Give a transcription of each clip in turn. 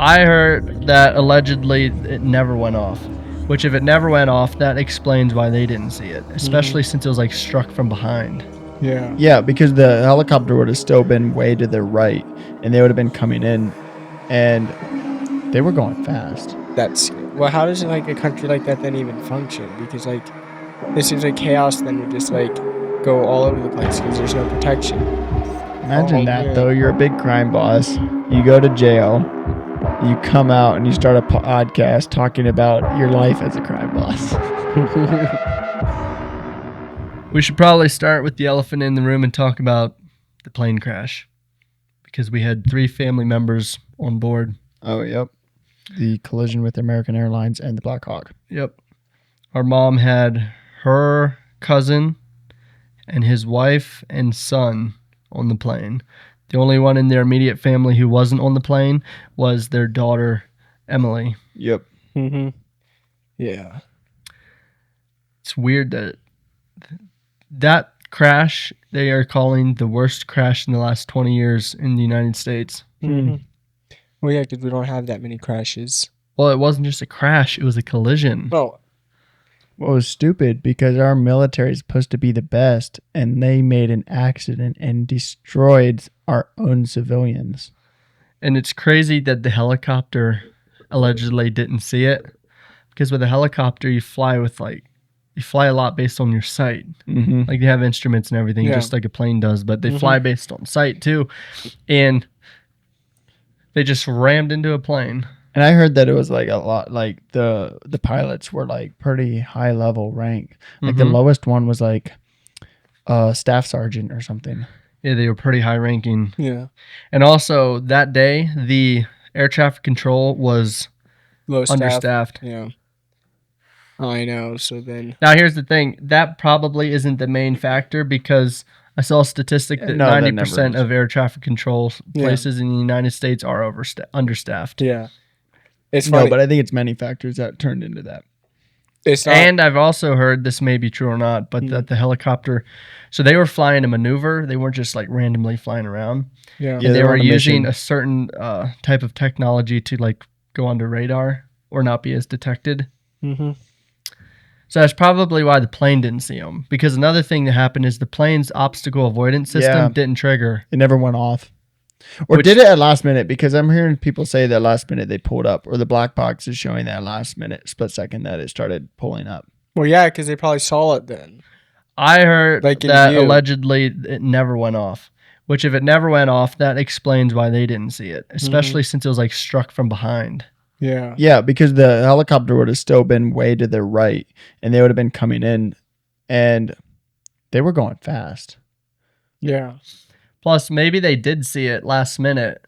I heard that allegedly it never went off. Which, if it never went off, that explains why they didn't see it. Especially since it was like struck from behind. Yeah. Yeah, because the helicopter would have still been way to the right, and they would have been coming in, and they were going fast. Well, how does like a country like that then even function? Because like it seems like chaos then would just like go all over the place because there's no protection. Imagine that though. You're a big crime boss. You go to jail. You come out and you start a podcast talking about your life as a crime boss. We should probably start with the elephant in the room and talk about the plane crash. Because we had 3 family members on board. Oh, yep. The collision with American Airlines and the Black Hawk. Yep. Our mom had her cousin and his wife and son on the plane. The only one in their immediate family who wasn't on the plane was their daughter, Emily. Yep. Mm-hmm. Yeah. It's weird that crash they are calling the worst crash in the last 20 years in the United States. Mm-hmm. Well, yeah, because we don't have that many crashes. Well, it wasn't just a crash, it was a collision. Oh. Well, it was stupid because our military is supposed to be the best, and they made an accident and destroyed our own civilians. And it's crazy that the helicopter allegedly didn't see it. Because with a helicopter, you fly a lot based on your sight. Mm-hmm. Like they have instruments and everything, just like a plane does, but they fly based on sight too. And they just rammed into a plane. And I heard that it was like a lot, like the pilots were like pretty high level rank. Like the lowest one was like staff sergeant or something. Yeah, they were pretty high ranking. Yeah. And also that day, the air traffic control was understaffed. Yeah. I know. So then. Now here's the thing. That probably isn't the main factor because I saw a statistic that 90% of air traffic control places in the United States are understaffed. Yeah. It's funny. No, but I think it's many factors that turned into that. It's not, and I've also heard, this may be true or not, but that the helicopter, so they were flying a maneuver. They weren't just like randomly flying around. Yeah. And they were using a certain type of technology to like go under radar or not be as detected. Mm-hmm. So that's probably why the plane didn't see them. Because another thing that happened is the plane's obstacle avoidance system didn't trigger. It never went off. Or did it at last minute? Because I'm hearing people say that last minute they pulled up, or the black box is showing that last minute, split second that it started pulling up. Well, yeah, because they probably saw it then. I heard that allegedly it never went off. Which, if it never went off, that explains why they didn't see it. Especially since it was like struck from behind. Yeah. Yeah, because the helicopter would have still been way to the right, and they would have been coming in, and they were going fast. Yeah. Plus, maybe they did see it last minute,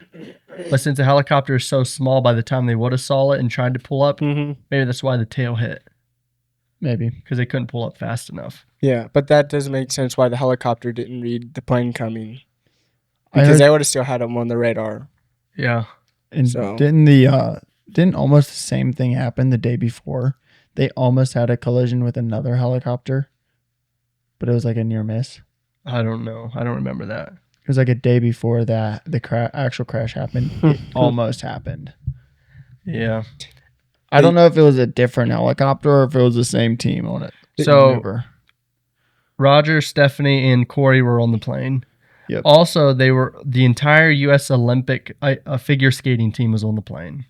but since the helicopter is so small, by the time they would have saw it and tried to pull up, maybe that's why the tail hit. Maybe. Because they couldn't pull up fast enough. Yeah, but that does make sense why the helicopter didn't read the plane coming. Because they would have still had them on the radar. Yeah. And so didn't almost the same thing happen the day before? They almost had a collision with another helicopter, but it was like a near miss. I don't know. I don't remember that. It was like a day before that the actual crash happened. It almost happened. Yeah. I don't know if it was a different helicopter or if it was the same team on it. So Roger, Stephanie, and Corey were on the plane. Yep. Also, the entire U.S. Olympic figure skating team was on the plane.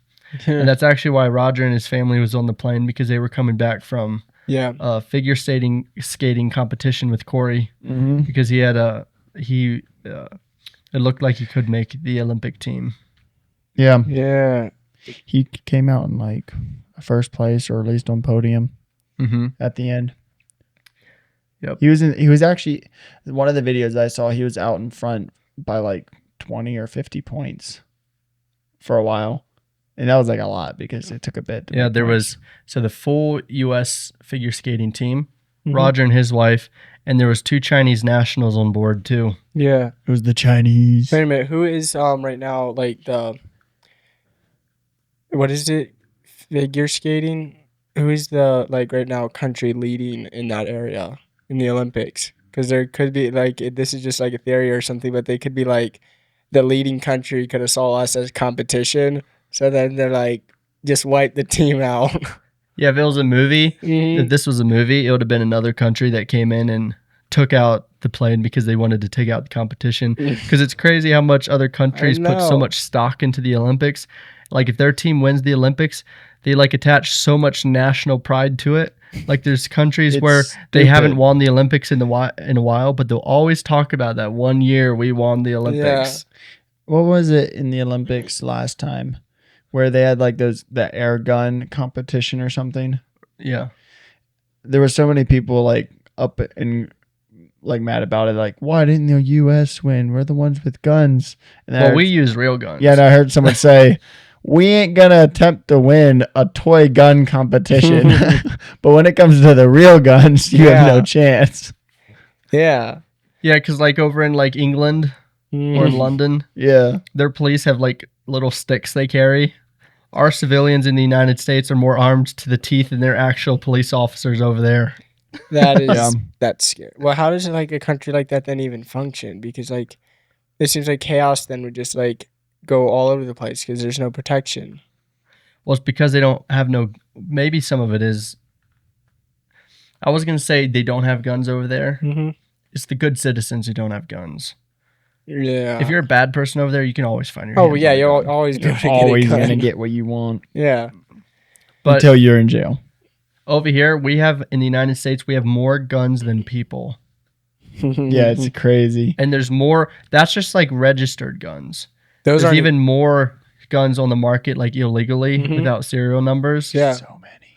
And that's actually why Roger and his family was on the plane, because they were coming back from figure skating competition with Corey, because he had it looked like he could make the Olympic team. Yeah. Yeah. He came out in like first place, or at least on podium at the end. Yep. He was actually, one of the videos I saw, he was out in front by like 20 or 50 points for a while. And that was like a lot because it took a bit. Yeah, there was, so the full U.S. figure skating team, Roger and his wife, and there was 2 Chinese nationals on board too. Yeah. It was the Chinese. Wait a minute. Who is right now like what is it? Figure skating? Who is the like right now country leading in that area in the Olympics? Because there could be like, this is just like a theory or something, but they could be like the leading country could have saw us as competition So then they're like, just wipe the team out. Yeah, if it was a movie, if this was a movie, it would have been another country that came in and took out the plane because they wanted to take out the competition. Because it's crazy how much other countries put so much stock into the Olympics. Like if their team wins the Olympics, they like attach so much national pride to it. Like there's countries where they haven't won the Olympics in a while, but they'll always talk about that one year we won the Olympics. Yeah. What was it in the Olympics last time where they had like the air gun competition or something? Yeah. There were so many people like up and like mad about it. Like, why didn't the U.S. win? We're the ones with guns. And we use real guns. Yeah, and I heard someone say, we ain't going to attempt to win a toy gun competition. But when it comes to the real guns, you have no chance. Yeah. Yeah, because like over in like England or in London, their police have like little sticks they carry. Our civilians in the United States are more armed to the teeth than their actual police officers over there. That is, that's scary. Well, how does like a country like that then even function? Because like, it seems like chaos then would just like go all over the place because there's no protection. Well, it's because they don't have maybe some of it is, I was going to say they don't have guns over there. It's the good citizens who don't have guns. Yeah. If you're a bad person over there, you can always find your hands yeah, you'll always be able to always going to get what you want. Yeah. But until you're in jail. Over here, in the United States, we have more guns than people. Yeah, it's crazy. And there's more, that's just like registered guns. There's even more guns on the market, like illegally, without serial numbers. Yeah. So many.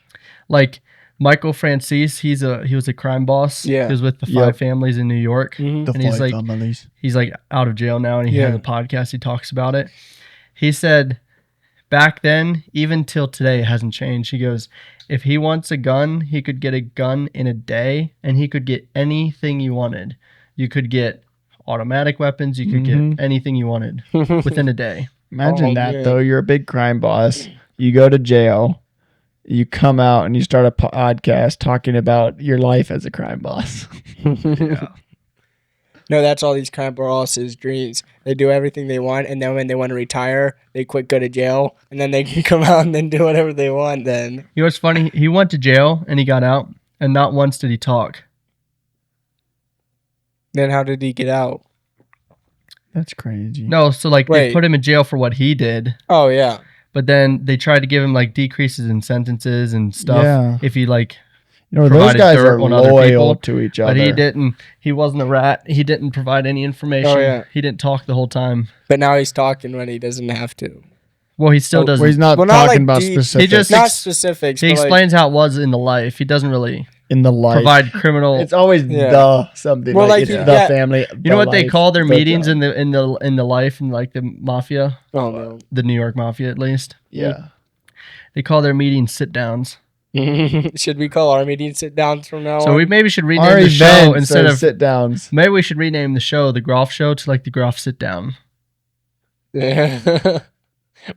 Like Michael Francis, he was a crime boss. Yeah. He was with the 5 families in New York. The 5 families. He's like out of jail now, and he has a podcast. He talks about it. He said back then, even till today, it hasn't changed. He goes, if he wants a gun, he could get a gun in a day, and he could get anything you wanted. You could get automatic weapons. You could get anything you wanted within a day. Imagine that, though. You're a big crime boss. You go to jail. You come out and you start a podcast talking about your life as a crime boss. Yeah. No, that's all these crime bosses' dreams. They do everything they want, and then when they want to retire, they quit, go to jail, and then they can come out and then do whatever they want then. You know what's funny? He went to jail, and he got out, and not once did he talk. Then how did he get out? That's crazy. No, so like they put him in jail for what he did. Oh, yeah. But then they tried to give him like decreases in sentences and stuff if he like those guys are loyal to each other. But he didn't. He wasn't a rat. He didn't provide any information. Oh, yeah. He didn't talk the whole time. But now he's talking when he doesn't have to. Well, he still doesn't. Well, he's not talking about specifics. He just not specifics. He explains how it was in the life. He doesn't really provide criminal. It's always the something. Well, like it's the family. You know what they call their meetings in the life and like the mafia? Oh no, the New York mafia at least. Yeah, they call their meetings sit downs. Should we call our meetings sit downs from now on? So we maybe should rename the show instead of sit downs. Maybe we should rename the show the Groff Show to like the Groff Sit Down. Yeah.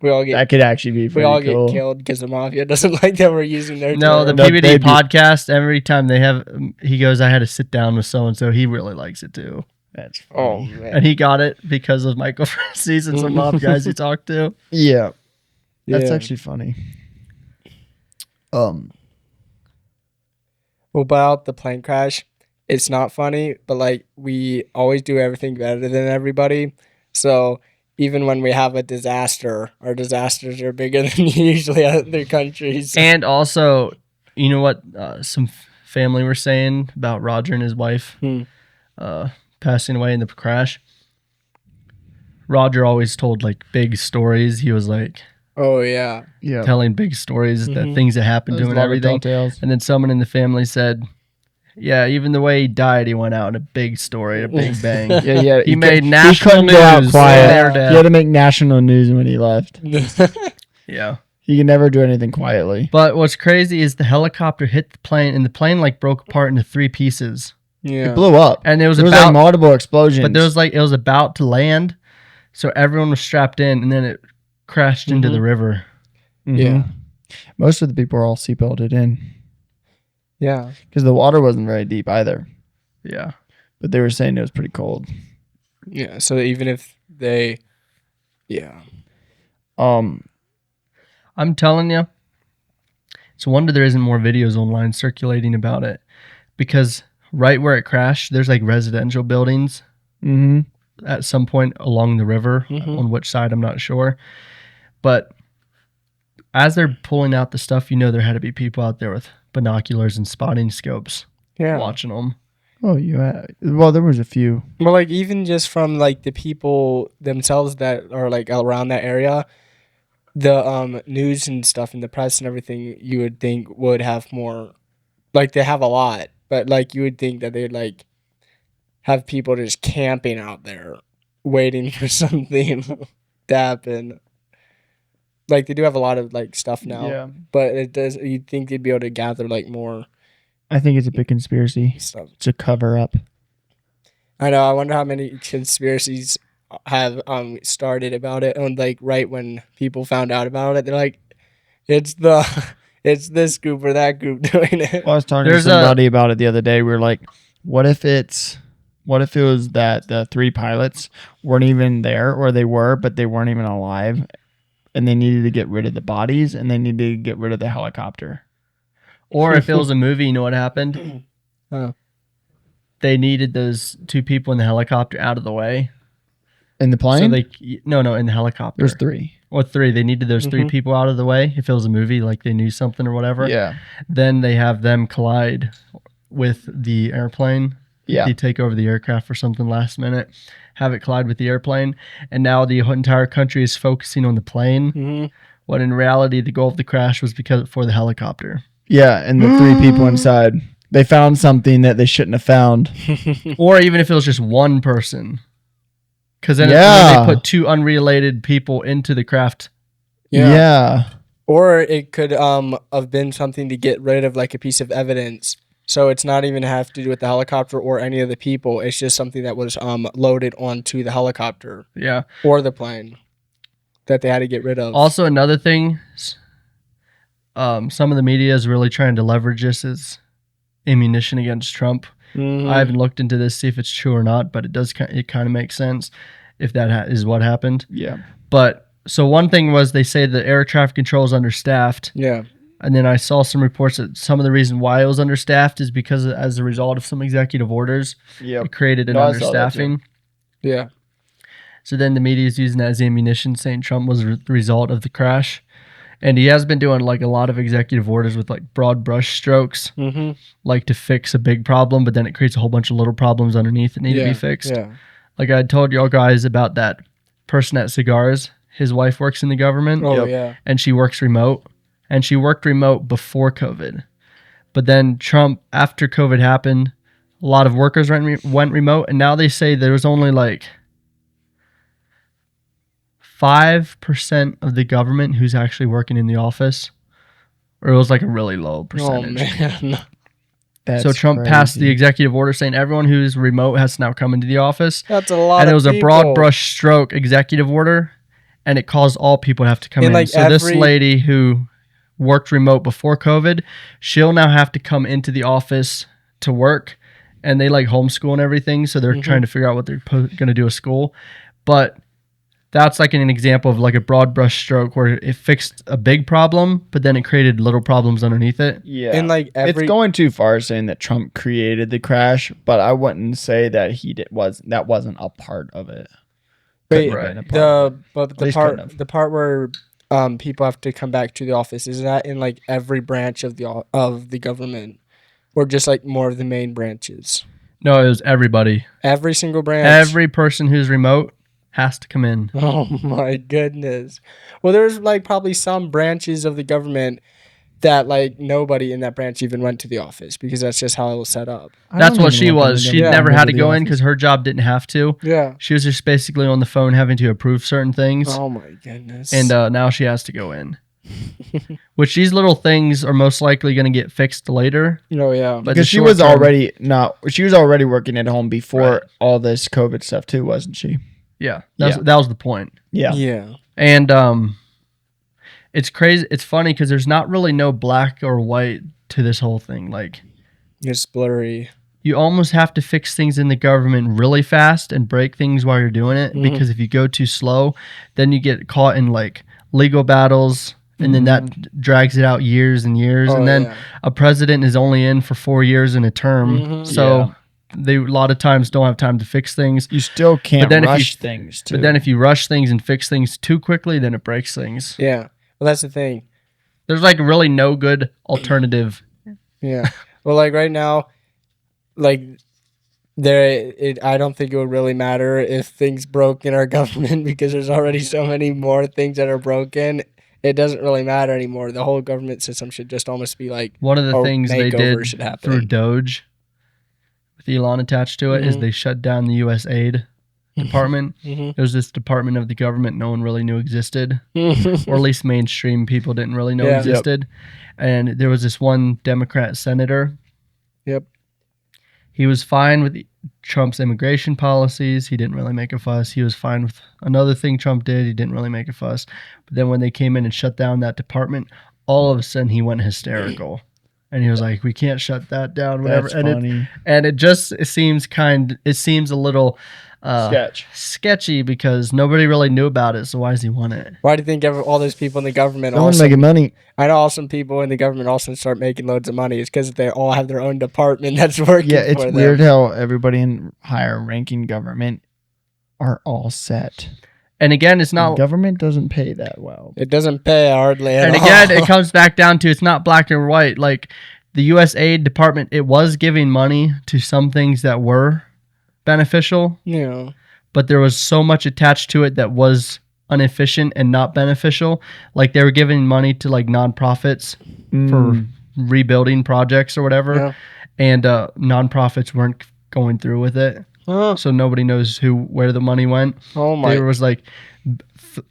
We all get that could actually be pretty cool. We all get killed because the mafia doesn't like that we're using their term. The PBD podcast, every time they have, he goes, I had to sit down with so-and-so. He really likes it too. That's funny. Oh, man. And he got it because of Michael Francis and some mob guys he talked to. Yeah. That's actually funny. Well, about the plane crash, it's not funny, but like we always do everything better than everybody. So even when we have a disaster, our disasters are bigger than usually other countries. And also, you know what some family were saying about Roger and his wife passing away in the crash? Roger always told like big stories. He was like, oh, yeah. Telling big stories, that things that happened to him and everything. And then someone in the family said, yeah, even the way he died, he went out in a big story, a big bang. Yeah. He made national news. Go out quiet. He had to make national news when he left. Yeah. He could never do anything quietly. But what's crazy is the helicopter hit the plane, and the plane like broke apart into 3 pieces. Yeah. It blew up. And there was like multiple explosions. But it was about to land, so everyone was strapped in, and then it crashed into the river. Yeah. Most of the people were all seatbelted in. Yeah. Because the water wasn't very deep either. Yeah. But they were saying it was pretty cold. Yeah. So even if they... Yeah. I'm telling you, it's a wonder there isn't more videos online circulating about it, because right where it crashed, there's like residential buildings at some point along the river. On which side, I'm not sure. But as they're pulling out the stuff, there had to be people out there with binoculars and spotting scopes watching them. Oh, yeah. Well, there was a few. Well, like even just from like the people themselves that are like around that area, the news and stuff and the press and everything, you would think would have more. Like they have a lot, but like you would think that they'd like have people just camping out there waiting for something to happen. Like they do have a lot of like stuff now, but it does. You'd think they'd be able to gather like more. I think it's a big conspiracy. Stuff. It's a cover up. I know. I wonder how many conspiracies have started about it, and like right when people found out about it, they're like, it's this group or that group doing it. Well, I was talking to somebody about it the other day. We were like, what if it was that the 3 pilots weren't even there, or they were, but they weren't even alive, and they needed to get rid of the bodies, and they needed to get rid of the helicopter. Or if it was a movie, you know what happened? They needed those 2 people in the helicopter out of the way. In the plane? So no, in the helicopter. There's 3. Or 3. They needed those 3 people out of the way. If it was a movie, like they knew something or whatever. Yeah. Then they have them collide with the airplane. Yeah. They take over the aircraft for something last minute, have it collide with the airplane, and now the entire country is focusing on the plane. When in reality, the goal of the crash was for the helicopter. Yeah, and the 3 people inside, they found something that they shouldn't have found. Or even if it was just one person. Because then they put 2 unrelated people into the craft. Yeah. Or it could have been something to get rid of like a piece of evidence. So it's not even have to do with the helicopter or any of the people. It's just something that was loaded onto the helicopter. Yeah. Or the plane that they had to get rid of. Also, another thing... some of the media is really trying to leverage this as ammunition against Trump. I haven't looked into this to see if it's true or not, but it kind of makes sense if that is what happened. Yeah. But so one thing was they say the air traffic control is understaffed. Yeah. And then I saw some reports that some of the reason why it was understaffed is because as a result of some executive orders, it created an understaffing. Yeah. So then the media is using that as ammunition, saying Trump was the result of the crash. And he has been doing like a lot of executive orders with like broad brush strokes, like to fix a big problem, but then it creates a whole bunch of little problems underneath that need to be fixed. Yeah. Like I told y'all guys about that person at Cigars. His wife works in the government. Oh, yeah. And she works remote. And she worked remote before COVID. But then Trump, after COVID happened, a lot of workers went remote. And now they say there was only like 5% of the government who's actually working in the office, or it was like a really low percentage. Oh, man. So Trump passed the executive order saying everyone who's remote has to now come into the office. That's a lot. And it was a broad brush stroke executive order, and it caused all people to have to come in. Like so this lady who worked remote before COVID, she'll now have to come into the office to work, and they like homeschool and everything, so they're trying to figure out what they're going to do at school. But that's like an example of like a broad brush stroke where it fixed a big problem, but then it created little problems underneath it. Yeah. And like it's going too far saying that Trump created the crash, but I wouldn't say that that wasn't a part of it. Wait, the part where people have to come back to the office, is that in like every branch of the government, or just like more of the main branches? No, it was everybody. Every single branch. Every person who's remote has to come in. Oh my goodness. Well, there's like probably some branches of the government that like nobody in that branch even went to the office because that's just how it was set up. That's what she was. She never had to go in because her job didn't have to. Yeah. She was just basically on the phone having to approve certain things. Oh my goodness. And now she has to go in. Which these little things are most likely going to get fixed later. Oh yeah. But because she was already working at home before all this COVID stuff too, wasn't she? Yeah. That was the point. Yeah. Yeah. And it's crazy. It's funny because there's not really no black or white to this whole thing. Like, it's blurry. You almost have to fix things in the government really fast and break things while you're doing it, because if you go too slow, then you get caught in like legal battles and then that drags it out years and years, and then a president is only in for 4 years in a term, so they a lot of times don't have time to fix things. You still can't rush things too. But then if you rush things and fix things too quickly, then it breaks things. Yeah, well, that's the thing. There's like really no good alternative. Yeah, well, like right now, like I don't think it would really matter if things broke in our government because there's already so many more things that are broken. It doesn't really matter anymore. The whole government system should just almost be like one of the things they did through Doge with Elon attached to it is they shut down the U.S. aid department. It was this department of the government no one really knew existed, or at least mainstream people didn't really know existed. And there was this one Democrat senator. He was fine with Trump's immigration policies. He didn't really make a fuss. He was fine with another thing Trump did. He didn't really make a fuss. But then when they came in and shut down that department, all of a sudden he went hysterical. And he was like, we can't shut that down, whatever. That's funny. It seems a little sketchy because nobody really knew about it. So why does he want it? Why do you think all those people in the government making money? I know all some people in the government also start making loads of money. It's because they all have their own department that's working. Yeah, it's weird how everybody in higher ranking government are all set. And again, it's not... Government doesn't pay that well. It doesn't pay hardly at all. And again, it comes back down to it's not black and white. Like the U.S. aid department, it was giving money to some things that were beneficial. Yeah. But there was so much attached to it that was inefficient and not beneficial. Like they were giving money to like nonprofits for rebuilding projects or whatever. Yeah. And nonprofits weren't going through with it. So nobody knows where the money went. Oh my! There was like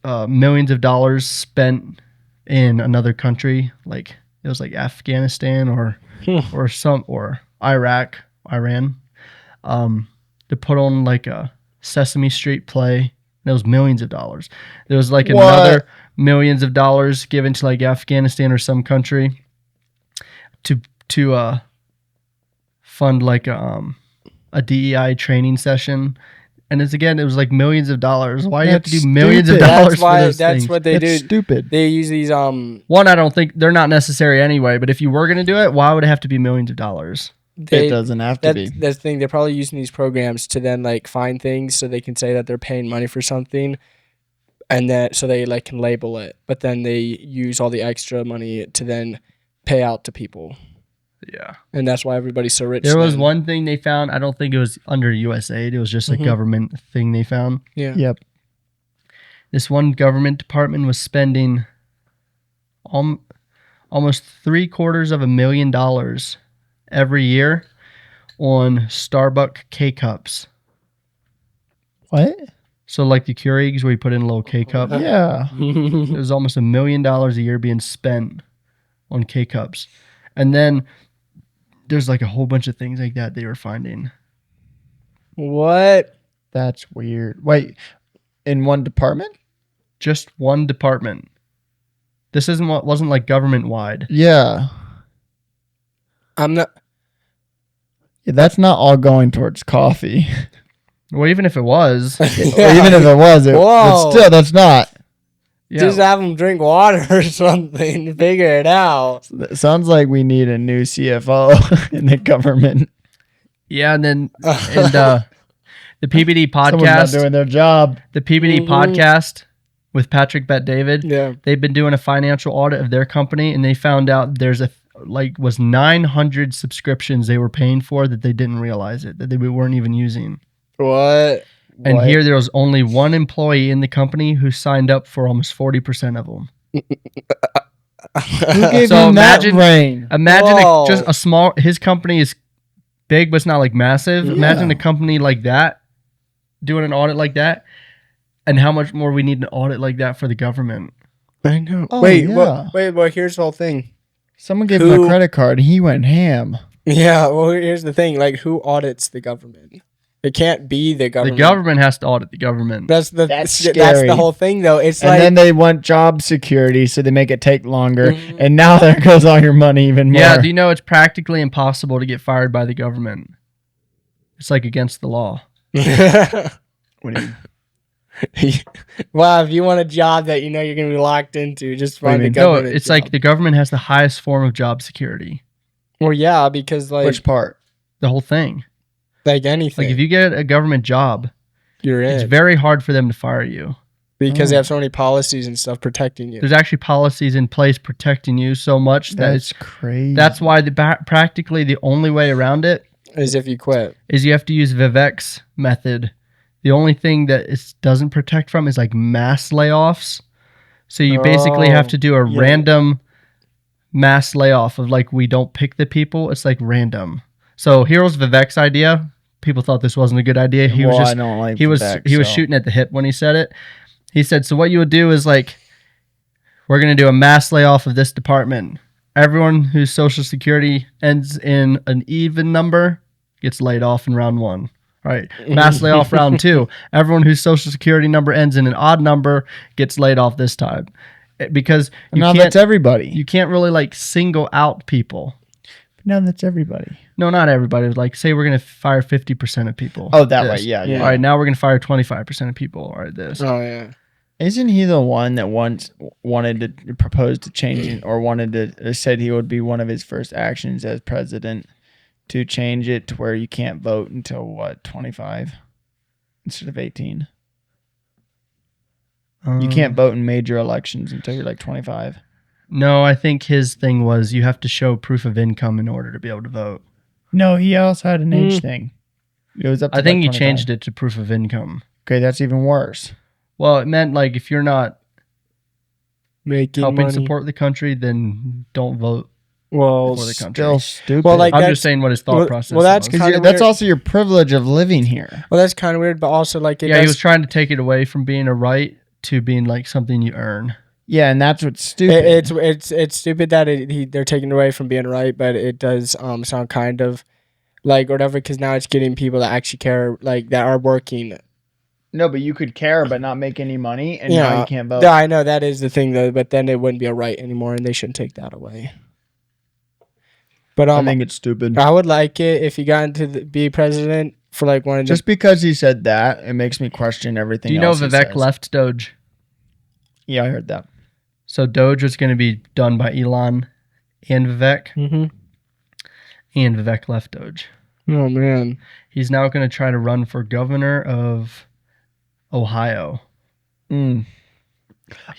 millions of dollars spent in another country, like it was like Afghanistan or Iran, to put on like a Sesame Street play. And it was millions of dollars. There was like another millions of dollars given to like Afghanistan or some country to fund like a DEI training session, and it was like millions of dollars. Why do you have to do millions of dollars for those things? That's what they do. Stupid. They use these One, I don't think they're not necessary anyway. But if you were going to do it, why would it have to be millions of dollars? It doesn't have to be. That's the thing. They're probably using these programs to then like find things so they can say that they're paying money for something, and that so they like can label it. But then they use all the extra money to then pay out to people. Yeah. And that's why everybody's so rich. There was one thing they found. I don't think it was under USAID. It was just a government thing they found. Yeah. Yep. This one government department was spending almost $750,000 every year on Starbucks K-Cups. What? So like the Keurigs where you put in a little K-Cup? Yeah. It was almost $1 million a year being spent on K-Cups. And then there's like a whole bunch of things like that they were finding. What? That's weird. Wait, in one department? Just one department. This wasn't like government wide. Yeah. I'm not. Yeah, that's not all going towards coffee. Well, even if it was. But still, that's not. Yeah. Just have them drink water or something. Figure it out. It sounds like we need a new CFO in the government. Yeah, and then the PBD podcast. Someone's not doing their job. The PBD podcast with Patrick Bet-David. Yeah, they've been doing a financial audit of their company, and they found out there's was 900 subscriptions they were paying for that they didn't realize that they weren't even using. What? And here there was only one employee in the company who signed up for almost 40% of them. Who gave him that reign? Imagine just a small. His company is big, but it's not like massive. Yeah. Imagine a company like that doing an audit like that, and how much more we need an audit like that for the government. I know. Oh, wait. Here's the whole thing. Someone gave him a credit card, and he went ham. Yeah. Well, here's the thing. Like, who audits the government? It can't be the government. The government has to audit the government. That's the whole thing, though. It's and then they want job security, so they make it take longer. And now there goes all your money even more. Yeah, do you know it's practically impossible to get fired by the government? It's like against the law. What do you mean? Well, if you want a job that you know you're going to be locked into, just find a No, government it's job. like the government has the highest form of job security. Well, yeah, because like Which part? The whole thing. Like anything. Like if you get a government job, you're in. It's very hard for them to fire you. Because they have so many policies and stuff protecting you. There's actually policies in place protecting you so much that That's crazy. That's why practically the only way around it is if you quit. Is you have to use Vivek's method. The only thing that it doesn't protect from is like mass layoffs. So you basically have to do a random mass layoff of like, we don't pick the people. It's like random. So here's Vivek's idea. People thought this wasn't a good idea. He was shooting at the hip when he said it. He said, so what you would do is like, we're going to do a mass layoff of this department. Everyone whose social security ends in an even number gets laid off in round 1. Right. Mass layoff round 2. Everyone whose social security number ends in an odd number gets laid off this time. Because that's everybody. You can't really like single out people. No, that's everybody. No, not everybody. Like, say we're going to fire 50% of people. Oh, that way. Yeah. All right, now we're going to fire 25% of people. All right, this. Oh, yeah. Isn't he the one that once wanted to propose to changing or said he would be one of his first actions as president to change it to where you can't vote until 25 instead of 18? You can't vote in major elections until you're like 25. No, I think his thing was you have to show proof of income in order to be able to vote. No, he also had an age thing. It was up to I think he 25. changed it to proof of income. Okay, that's even worse. Well, it meant like if you're not helping money. support the country, then don't vote for the country. Still stupid. Well, like I'm just saying what his thought process was. That's also your privilege of living here. Well, that's kind of weird, but also like he was trying to take it away from being a right to being like something you earn. Yeah, and that's what's stupid. It's stupid that they're taking it away from being right, but it does sound kind of like whatever, because now it's getting people that actually care, like that are working. No, but you could care but not make any money, and now you can't vote. Yeah, I know that is the thing though, but then it wouldn't be a right anymore, and they shouldn't take that away. But I think it's stupid. I would like it if he got to be president for like one. Just because he said that, it makes me question everything. Do you know Vivek left Doge? Yeah, I heard that. So Doge was going to be done by Elon and Vivek. Mm-hmm. And Vivek left Doge. Oh, man. He's now going to try to run for governor of Ohio. He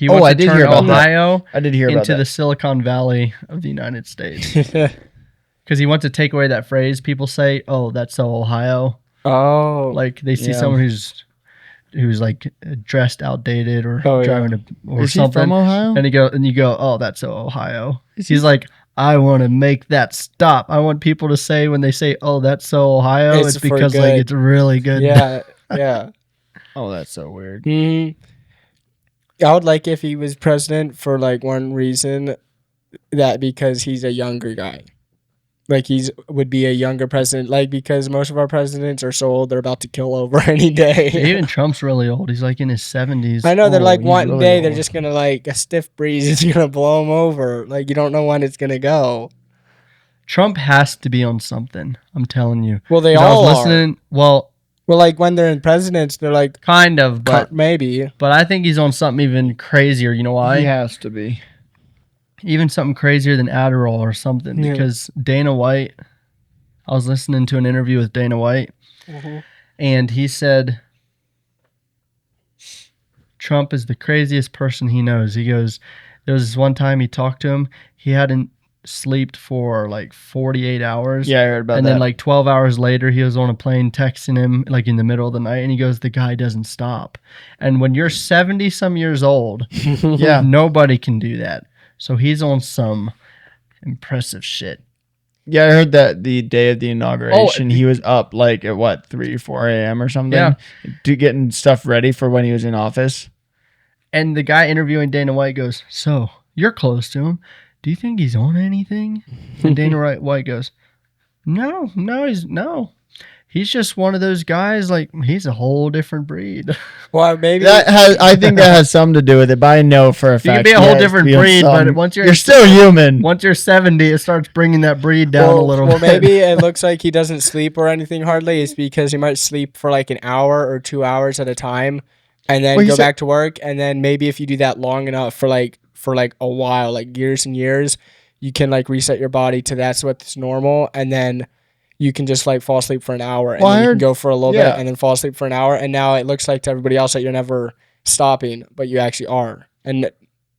wants to turn Ohio into the Silicon Valley of the United States. Because he wants to take away that phrase people say, oh, that's so Ohio. Oh. Like they see someone who's like dressed outdated or driving or Is something. He from Ohio? And you go, oh, that's so Ohio. He's like, I want to make that stop. I want people to say when they say, oh, that's so Ohio, it's because like it's really good. Yeah, yeah. Oh, that's so weird. I would like if he was president for like one reason, that because he's a younger guy. Like would be a younger president, like because most of our presidents are so old they're about to kill over any day. Even Trump's really old. He's like in his 70s. I know they're like one really day old. They're just gonna like a stiff breeze is gonna blow him over. Like you don't know when it's gonna go. Trump has to be on something. I'm telling you. Well, they all are. Well, like when they're in presidents, they're like kind of, but maybe. But I think he's on something even crazier. You know why? He has to be. Even something crazier than Adderall or something, because Dana White, I was listening to an interview with Dana White, and he said Trump is the craziest person he knows. He goes, there was this one time he talked to him, he hadn't slept for like 48 hours. Yeah, I heard about that. And then like 12 hours later, he was on a plane texting him like in the middle of the night, and he goes, the guy doesn't stop. And when you're 70 some years old, nobody can do that. So he's on some impressive shit. Yeah, I heard that the day of the inauguration, he was up like at 3 or 4 a.m. or something to getting stuff ready for when he was in office. And the guy interviewing Dana White goes, so you're close to him. Do you think he's on anything? And Dana White goes, no. He's just one of those guys, like, he's a whole different breed. Well, maybe I think that has something to do with it, but I know for a fact you can be a whole different breed, but once you're still human. Once you're 70, it starts bringing that breed down a little bit. Well, maybe it looks like he doesn't sleep or anything hardly. It's because he might sleep for like an hour or 2 hours at a time. and then go back to work. And then maybe if you do that long enough for like a while, like years and years, you can like reset your body to that's what's normal. And then you can just like fall asleep for an hour, and then you can go for a little bit and then fall asleep for an hour. And now it looks like to everybody else that you're never stopping, but you actually are. And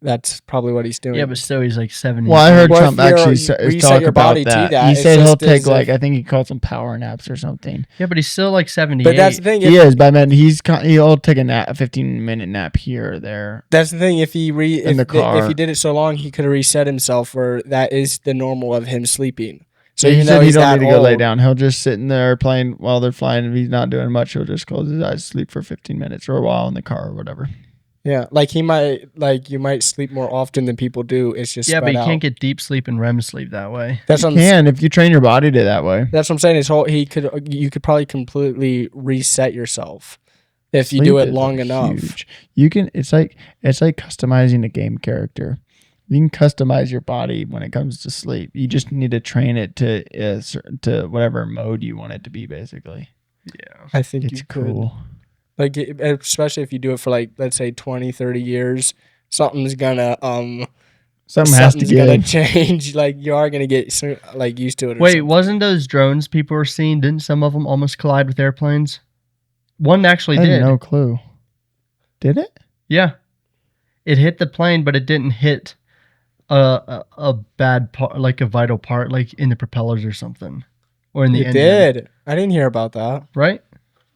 that's probably what he's doing. Yeah, but still, he's like 70. Well, I heard Trump actually talk about that. He said he'll take I think he calls them power naps or something. Yeah, but he's still like 78. But that's the thing. He is, but man, he'll take a 15-minute nap here or there. That's the thing. If he if he did it so long, he could have reset himself, where that is the normal of him sleeping. So he said he don't need to go lay down. He'll just sit in there playing while they're flying. If he's not doing much, he'll just close his eyes, sleep for 15 minutes or a while in the car or whatever. Yeah, like you might sleep more often than people do. It's just but you can't get deep sleep and REM sleep that way. That's what you can if you train your body to that way. That's what I'm saying. You could probably completely reset yourself if you do it long enough. You can. It's like customizing a game character. You can customize your body when it comes to sleep. You just need to train it to whatever mode you want it to be, basically. Yeah, I think it's cool. Like, especially if you do it for like, let's say 20, 30 years, something's gonna change. Like, you are gonna get like used to it. Wait, wasn't those drones people were seeing? Didn't some of them almost collide with airplanes? One actually did. I had no clue. Did it? Yeah, it hit the plane, but it didn't hit a bad part, like a vital part, like in the propellers or something, or in the engine. It did. I didn't hear about that. Right.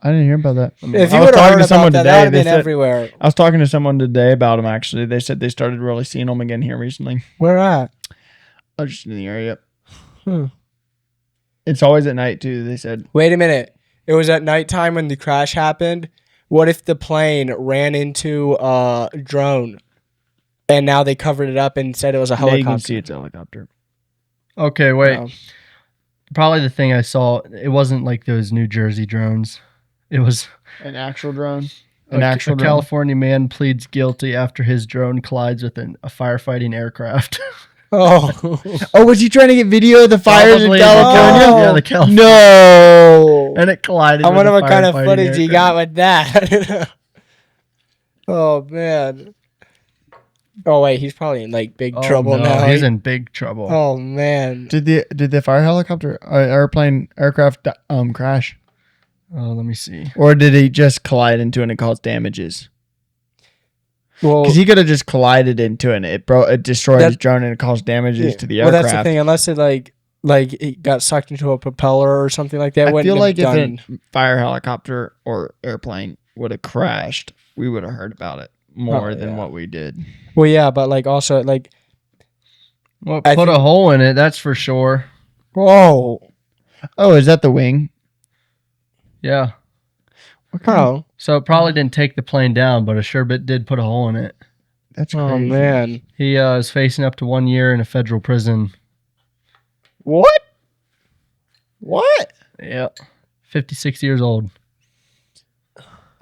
I didn't hear about that. If you would have heard about that, that would have been everywhere. I was talking to someone today about them, actually. They said they started really seeing them again here recently. Where at? Oh, just in the area. It's always at night, too, they said. Wait a minute. It was at nighttime when the crash happened. What if the plane ran into a drone, and now they covered it up and said it was a helicopter? You can see it's a helicopter. Okay, wait. No. Probably the thing I saw, it wasn't like those New Jersey drones. It was an actual drone. A California man pleads guilty after his drone collides with a firefighting aircraft. Oh, was he trying to get video of the fires in California? Oh. Yeah, the California. No. And it collided. I wonder what kind of footage he got with that. Oh man. Oh wait, he's probably in like big trouble now. He's in big trouble. Oh man. Did the fire helicopter aircraft crash? Oh, let me see. Or did he just collide into it and it caused damages? Well, because he could have just collided into it and it destroyed his drone and it caused damages to the aircraft. Well, that's the thing. Unless it like it got sucked into a propeller or something like that. I feel like if a fire helicopter or airplane would have crashed, we would have heard about it more than what we did. Well, yeah, but like also like... Well, put a hole in it, that's for sure. Whoa. Oh, is that the wing? Yeah. Oh. So it probably didn't take the plane down, but it sure did put a hole in it. That's crazy. Oh, man. He is facing up to 1 year in a federal prison. What? What? Yeah. 56 years old.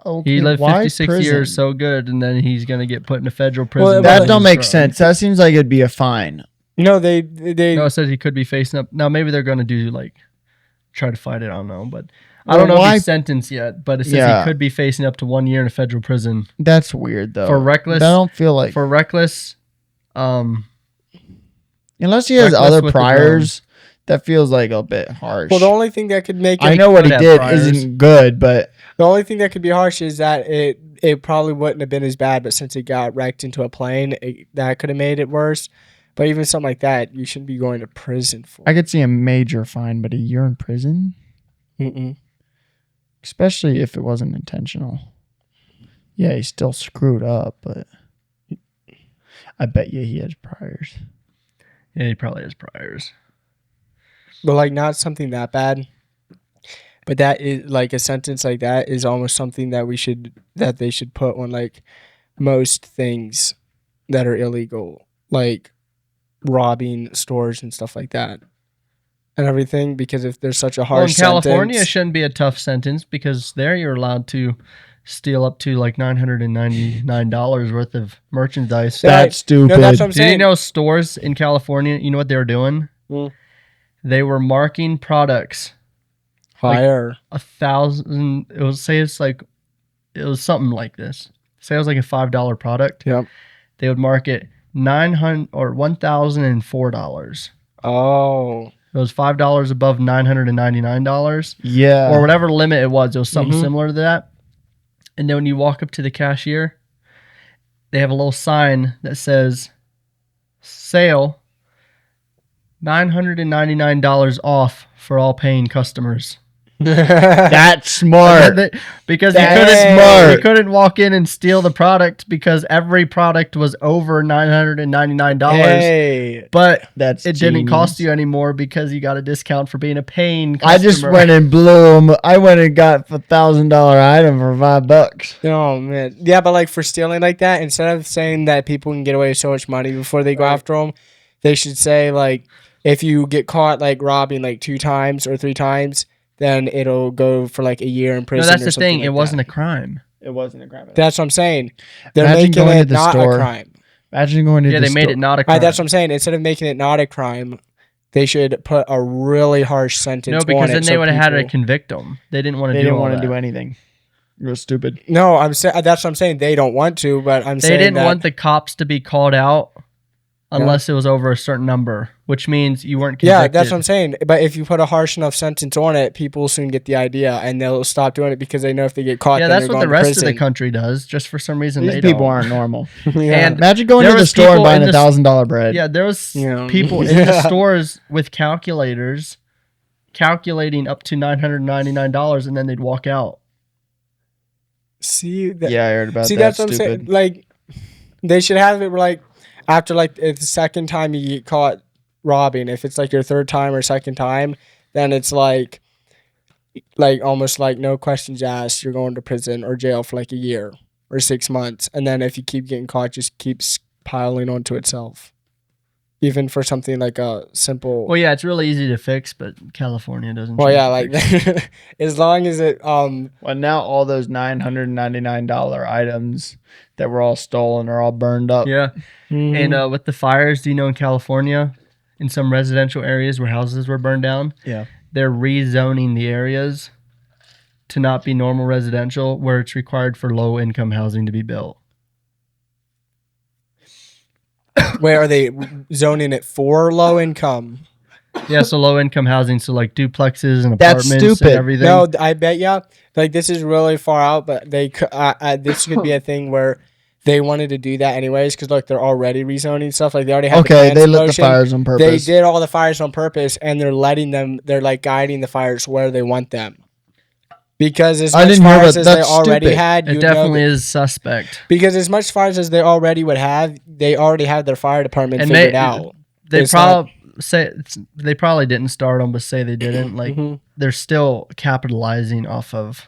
Okay, he lived 56 years so good, and then he's going to get put in a federal prison. Well, that don't make sense. That seems like it'd be a fine. You know, they No, it says he could be facing up. Now, maybe they're going to do, like, try to fight it. I don't know, but... I don't know if he's sentenced yet, but it says he could be facing up to 1 year in a federal prison. That's weird, though. For reckless. I don't feel like... For reckless... unless he has other priors, that feels like a bit harsh. Well, the only thing that could make it... I know what he did isn't good, but... The only thing that could be harsh is that it probably wouldn't have been as bad, but since it got wrecked into a plane, that could have made it worse. But even something like that, you shouldn't be going to prison for. I could see a major fine, but a year in prison? Mm-mm. Especially if it wasn't intentional. Yeah, he still screwed up, but I bet you he has priors. Yeah, he probably has priors. But like not something that bad. But that is like a sentence like that is almost something that they should put on like most things that are illegal, like robbing stores and stuff like that. And everything, because if there's such a harsh sentence... California shouldn't be a tough sentence because there you're allowed to steal up to like $999 worth of merchandise. That's stupid. No, that's what I'm saying. Do you know stores in California, you know what they were doing? They were marking products higher. Like 1,000, it was something like this. say it was like a $5 product. Yep. They would mark it $900 or $1,004. Oh. It was $5 above $999. Yeah. Or whatever limit it was. It was something Mm-hmm. similar to that. And then when you walk up to the cashier, they have a little sign that says, sale, $999 off for all paying customers. That's smart. Because That's you couldn't walk in and steal the product because every product was over $999. Hey. But That's it didn't genius. cost you anymore because you got a discount for being a paying customer. I just went and blew them. I went and got a $1,000 item for $5. Oh man, yeah, but like for stealing like that, instead of saying that people can get away with so much money before they go after them, they should say like, if you get caught like robbing like 2 times or 3 times, then it'll go for like a year in prison. No, that's or the something thing. like It wasn't that. a crime. It wasn't a crime. That's what I'm saying. They're Imagine making going to it the not store. a crime. Imagine going to Yeah, the they made store. it not a crime. That's what I'm saying. Instead of making it not a crime, they should put a really harsh sentence. No, because on then it they so would have had to people- convict them. They didn't want to They do didn't all want to that. do anything. It was stupid. No, I'm saying that's what I'm saying. They don't want to, but I'm They saying didn't that want the cops to be called out unless it was over a certain number, which means you weren't convicted. Yeah, that's what I'm saying. But if you put a harsh enough sentence on it, people will soon get the idea and they'll stop doing it because they know if they get caught, Yeah, then that's they're what the going to rest of the prison. country does. Just for some reason, These they people don't. aren't normal. Yeah. And Imagine going there to the was store and people buying in the- $1,000 bread. Yeah, there was Yeah. people in the stores with calculators calculating up to $999, and then they'd walk out. See, that, Yeah, I heard about see, that. that's what I'm saying. Stupid. Like, they should have it like after like if the second time you get caught robbing, if it's like your 3rd time or 2nd time, then it's like almost like no questions asked. You're going to prison or jail for like a year or 6 months, and then if you keep getting caught, just keeps piling onto itself. Even for something like a simple. Well, yeah, it's really easy to fix, but California doesn't. Well, seem yeah, to like fix it. as long as it Well, now all those $999 items that were all stolen are all burned up. Yeah, Mhm. and with the fires, do you know in California, in some residential areas where houses were burned down, Yeah. they're rezoning the areas to not be normal residential, where it's required for low-income housing to be built. Where are they zoning it for low income? Yeah, so low-income housing, so like duplexes and That's apartments stupid. and everything. No, I bet you. Like this is really far out, but they could. This could be a thing where they wanted to do that anyways because like they're already rezoning stuff. Like they already have. Okay, the they plans in lit the motion. fires on purpose. They did all the fires on purpose, and they're letting them. They're like guiding the fires where they want them. Because as I much didn't hear fires about- as they that's already stupid. had, It you definitely know, is suspect. because as much fires as they already would have, they already have their fire department And figured may- out. They It's probably didn't start them, but say they didn't. Like Mhm. they're still capitalizing off of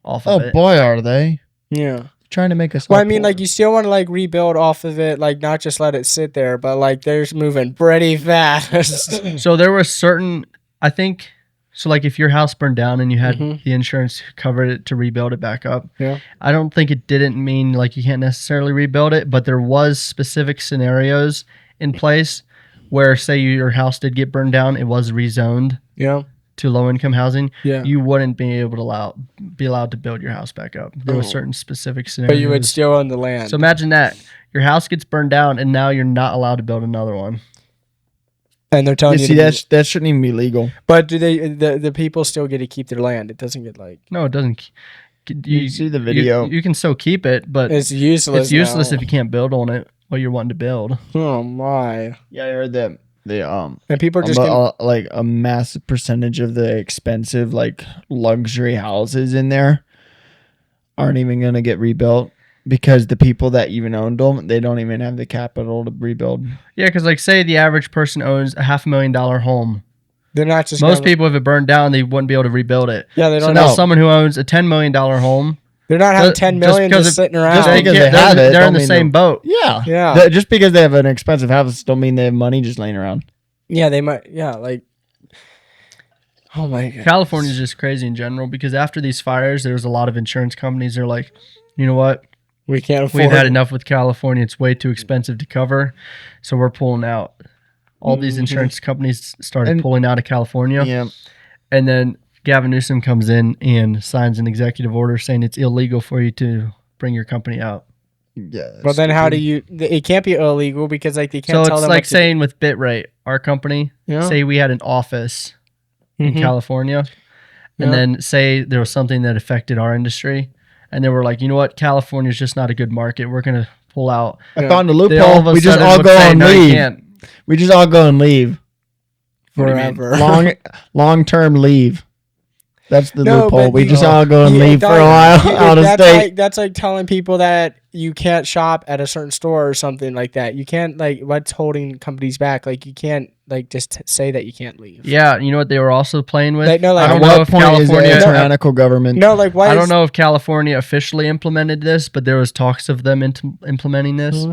Oh it. boy, are they Yeah. trying to make us? Well, all I mean, poor. like you still want to like rebuild off of it, like not just let it sit there, but like they're moving pretty fast. So there were certain, I think, so like if your house burned down and you had Mhm. the insurance covered it to rebuild it back up. Yeah. I don't think it didn't mean like you can't necessarily rebuild it, but there was specific scenarios in place where say your house did get burned down, it was rezoned Yeah. to low income housing. Yeah. You wouldn't be able to be allowed to build your house back up. There were Oh. certain specific scenarios. But you would still own the land. So imagine that your house gets burned down and now you're not allowed to build another one. and they're telling you you, see to that shouldn't even be legal. but do they the people still get to keep their land? It doesn't get like No, it doesn't. You see the video. You can still keep it, but it's useless. it's useless now. if you can't build on it what you're wanting to build. Oh my! Yeah, I heard that And people are just getting, like a massive percentage of the expensive like luxury houses in there aren't even gonna get rebuilt because the people that even owned them, they don't even have the capital to rebuild. Yeah, because like say the average person owns a $500,000 home. they're not just Most gonna- people, if it burned down, they wouldn't be able to rebuild it. Yeah, they So don't. now know. someone who owns a $10 million home, They're not having just 10 million because just of- sitting around. just because they have it, they're don't in the mean same boat. Yeah, Yeah. Just because they have an expensive house, don't mean they have money just laying around. Yeah, they might. Yeah, like. Oh my god. California is just crazy in general because after these fires, there was a lot of insurance companies. They're like, you know what? We can't afford. We've had enough with California. It's way too expensive to cover. So we're pulling out. All these insurance companies started And- pulling out of California. Yeah, And then Gavin Newsom comes in and signs an executive order saying it's illegal for you to bring your company out. Yeah. Well, then how do you? It can't be illegal because like they can't. So tell it's them like what saying with Bitrate, our company. Yeah. Say we had an office in California, and then say there was something that affected our industry, and they were like, you know what, California's just not a good market. We're gonna pull out. I found a They all loophole. of a We just sudden all would go say, and "No, you leave. can't." We just all go and leave. forever. Long-term leave. That's the No, loophole. but We you- just all go and Yeah, leave for a while out of that's state. like that's like telling people that you can't shop at a certain store or something like that. You can't like what's holding companies back. Like you can't like just say that you can't leave. Yeah, you know what they were also playing with? Like, no, like, I don't At know what if point is California. it a tyrannical government? No, like why? I don't know if California officially implemented this, but there was talks of them implementing this,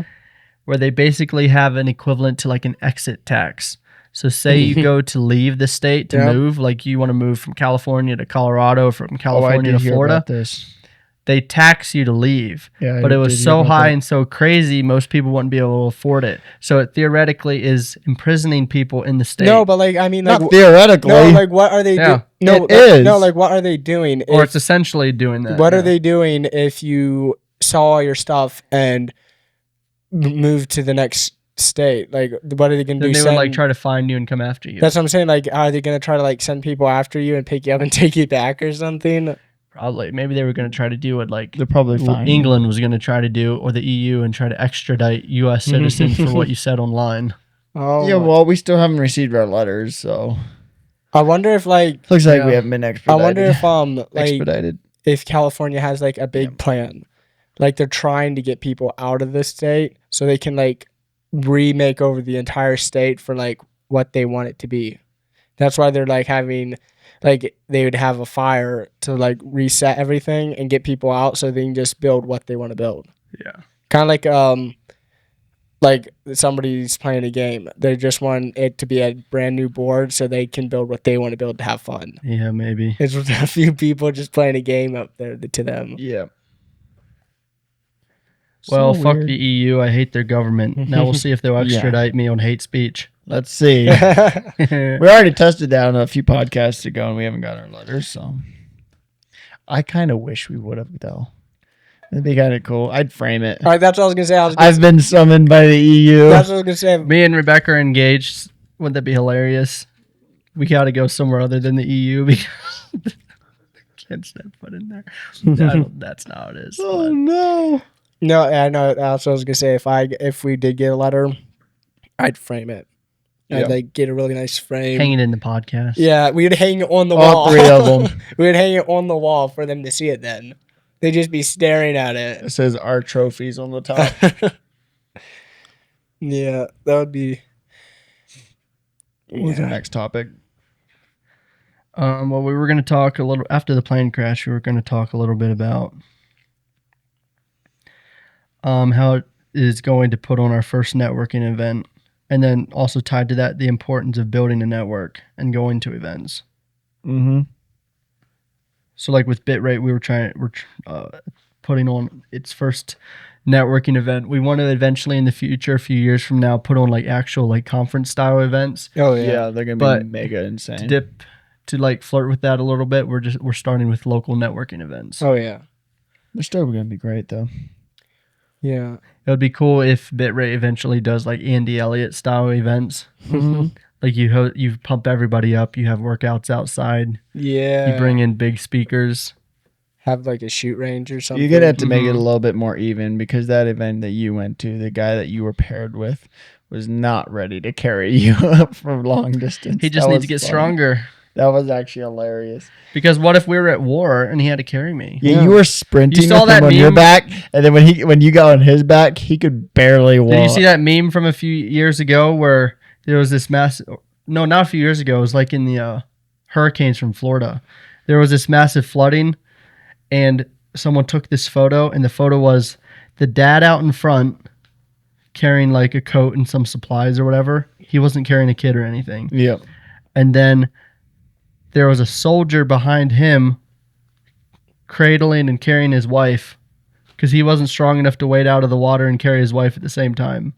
where they basically have an equivalent to like an exit tax. So say you go to leave the state to move, like you want to move from California to Colorado, from California to Florida, This. they tax you to leave. Yeah, But I it was did hear so about high that. and so crazy, most people wouldn't be able to afford it. So it theoretically is imprisoning people in the state. No, but like I mean, like Not theoretically. no, like what are they? Yeah. No, It like, is. No, like what are they doing? Or it's essentially doing that. What are they doing if you sell all your stuff and move to the next state? Like, what are they going to Then do? they would like try to find you and come after you. That's what I'm saying. Like, are they going to try to like send people after you and pick you up and take you back or something? Probably. Maybe they were going to try to do what like They're probably fine. England was going to try to do, or the EU, and try to extradite U.S. citizens for what you said online. Oh, Yeah, well, we still haven't received our letters, so I wonder if like looks like Yeah. we haven't been I expedited. wonder if like expedited. if California has like a big plan, like they're trying to get people out of the state so they can like remake over the entire state for like what they want it to be. That's why they're like having like they would have a fire to like reset everything and get people out so they can just build what they want to build. Yeah. Kind of like somebody's playing a game. They just want it to be a brand new board so they can build what they want to build to have fun. Yeah, maybe. It's a few people just playing a game up there to them. Yeah. Well, So fuck weird. the EU. I hate their government. Now we'll see if they'll extradite me on hate speech. Let's see. We already tested that on a few podcasts ago, and we haven't got our letters. So I kind of wish we would have, though. It'd be kind of cool. I'd frame it. All right, that's what I was gonna say. I've been summoned by the EU. That's what I was gonna say. Me and Rebecca are engaged. Wouldn't that be hilarious? We got to go somewhere other than the EU because can't step foot in there. That's not how it is. Oh no! No, I know. That's what I was gonna say. If we did get a letter, I'd frame it. I'd like get a really nice frame. Hang it in the podcast. Yeah, we'd hang it on the All wall. 3 of them. We'd hang it on the wall for them to see it. Then they'd just be staring at it. It says our trophies on the top. Yeah, that would be. What's the next topic? Well, we were going to talk a little after the plane crash. We were going to talk a little bit about how it is going to put on our first networking event, and then also tied to that, the importance of building a network and going to events. Mm-hmm. So, like with Bitrate, we're putting on its first networking event. We want to eventually, in the future, a few years from now, put on like actual like conference style events. Oh Yeah, they're gonna be But mega insane. To like flirt with that a little bit, we're starting with local networking events. Oh yeah. They're still gonna be great though. Yeah. It would be cool if Bitrate eventually does like Andy Elliott style events. Mm-hmm. Like you pump everybody up. You have workouts outside. Yeah. You bring in big speakers. Have like a shoot range or something. You're gonna have to make it a Mhm. little bit more even because that event that you went to, the guy that you were paired with, was not ready to carry you up from long distance. He just That needs was to get fun. stronger. That was actually hilarious. Because what if we were at war and he had to carry me? Yeah, Yeah. you were sprinting You saw with him that on your meme? back, and then when you got on his back, he could barely walk. Did you see that meme from a few years ago where there was this massive? No, not a few years ago. It was like in the hurricanes from Florida. There was this massive flooding, and someone took this photo, and the photo was the dad out in front carrying like a coat and some supplies or whatever. He wasn't carrying a kid or anything. Yep. And then there was a soldier behind him cradling and carrying his wife because he wasn't strong enough to wade out of the water and carry his wife at the same time.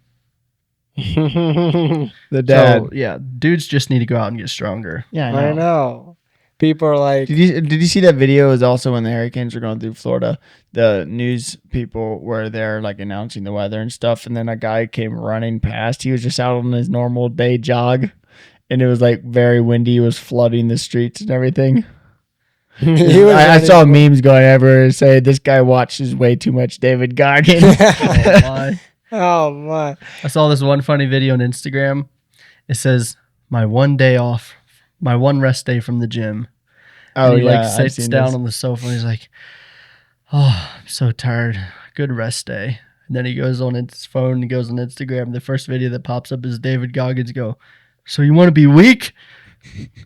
The dad. So, yeah, dudes just need to go out and get stronger. Yeah, I know. People are like, did you see that video? It was also when the hurricanes were going through Florida. The news people were there like announcing the weather and stuff, and then a guy came running past. He was just out on his normal day jog, and it was like very windy. It was flooding the streets and everything. I saw memes going everywhere saying this guy watches way too much David Goggins. Oh my! Oh my! I saw this one funny video on Instagram. It says, "My one day off, my one rest day from the gym." Oh, and he yeah, like sits down on the sofa and he's like, "Oh, I'm so tired. Good rest day." And then he goes on his phone and goes on Instagram. The first video that pops up is David Goggins go, "So you want to be weak?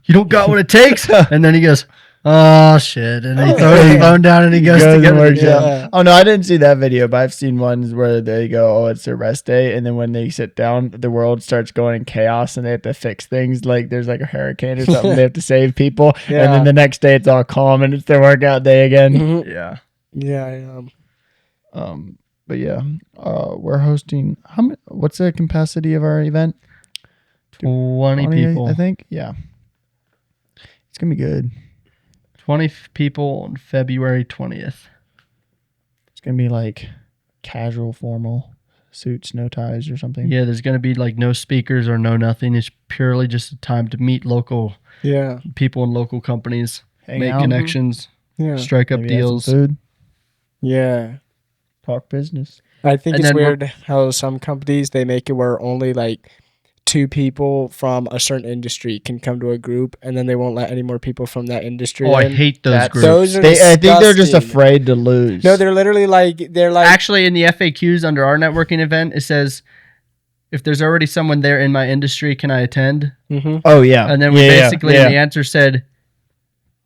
You don't got what it takes?" And then he goes, "Oh shit!" And he throws his phone down and he goes to get it. Yeah. Oh no, I didn't see that video, but I've seen ones where they go, "Oh, it's their rest day," and then when they sit down, the world starts going in chaos, and they have to fix things. Like there's like a hurricane or something, they have to save people, and then the next day it's all calm and it's their workout day again. Mm-hmm. Yeah, yeah. But yeah, we're hosting. What's the capacity of our event? 20 people. I think. Yeah, it's gonna be good. 20 people on February 20th. It's gonna be like casual, formal suits, no ties or something. Yeah, there's going to be like no speakers or no nothing. It's purely just a time to meet local people in local companies, make connections, strike up Maybe deals. food. Yeah. Talk business. I think it's weird how some companies, they make it where only like 2 people from a certain industry can come to a group, and then they won't let any more people from that industry in. I hate those groups. Those are I think they're just afraid to lose. No, they're literally like actually in the FAQs under our networking event, it says, if there's already someone there in my industry, can I attend? Mm-hmm. Oh yeah. And then we basically in the answer said,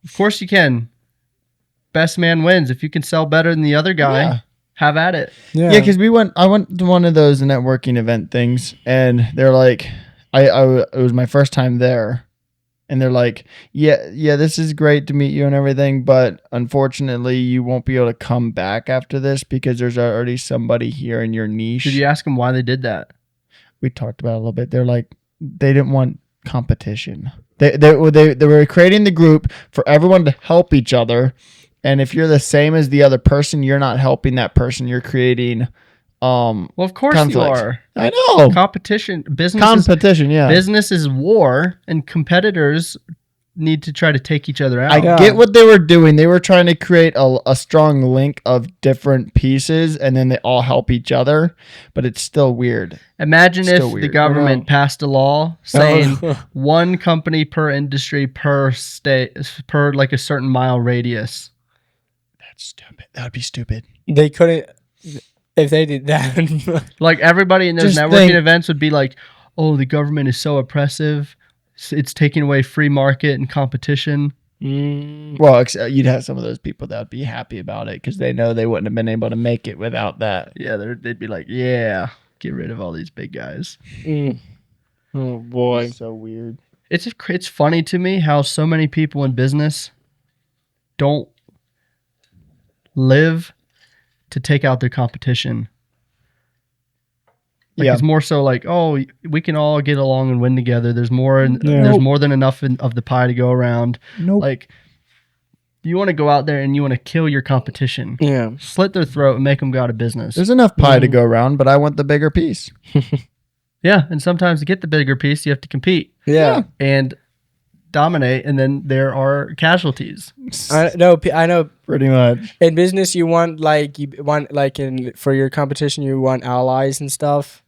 of course you can. Best man wins. If you can sell better than the other guy, have at it. Yeah, because I went to one of those networking event things, and they're like, it was my first time there, and they're like, yeah, this is great to meet you and everything, but unfortunately, you won't be able to come back after this because there's already somebody here in your niche. Did you ask them why they did that? We talked about it a little bit. They're like, they didn't want competition. They were creating the group for everyone to help each other. And if you're the same as the other person, you're not helping that person. You're creating well, of course conflicts. you are. I know. Business is war, and competitors need to try to take each other out. I get what they were doing. They were trying to create a strong link of different pieces, and then they all help each other. But it's still weird. Imagine if the government passed a law saying one company per industry per state per like a certain mile radius. Stupid. That would be stupid. They couldn't if they did that. Like everybody in those networking events would be like, "Oh, the government is so oppressive. It's taking away free market and competition." Well, you'd have some of those people that would be happy about it because they know they wouldn't have been able to make it without that. Yeah, they'd be like, "Yeah, get rid of all these big guys." Oh boy, so weird. It's funny to me how so many people in business don't live to take out their competition. It's more so like, oh, we can all get along and win together. There's more, there's more than enough of the pie to go around. Like, you want to go out there and you want to kill your competition. Yeah, slit their throat and make them go out of business. There's enough pie to go around, but I want the bigger piece. Yeah, and sometimes to get the bigger piece, you have to compete. Yeah, and dominate, and then there are casualties. I know pretty much. In business you want for your competition you want allies and stuff,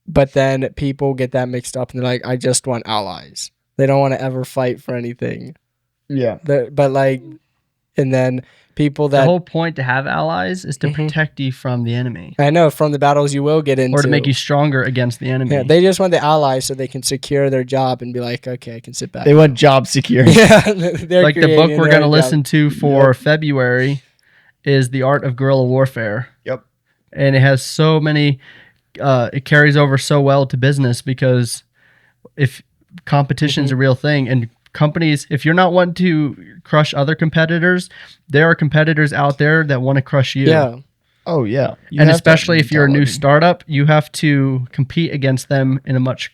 but then people get that mixed up and they're like, I just want allies. They don't want to ever fight for anything. And then people the whole point to have allies is to protect you from the enemy. I know, from the battles you will get into, or to make you stronger against the enemy. Yeah, they just want the allies so they can secure their job and be like, okay, I can sit back. They want job security. Like the book we're going to listen to for February is The Art of Guerrilla Warfare. Yep. And it has so many, it carries over so well to business because if competition's a real thing, and companies, if you're not wanting to crush other competitors, there are competitors out there that want to crush you. Yeah. Oh, yeah. And especially if you're a new startup, you have to compete against them in a much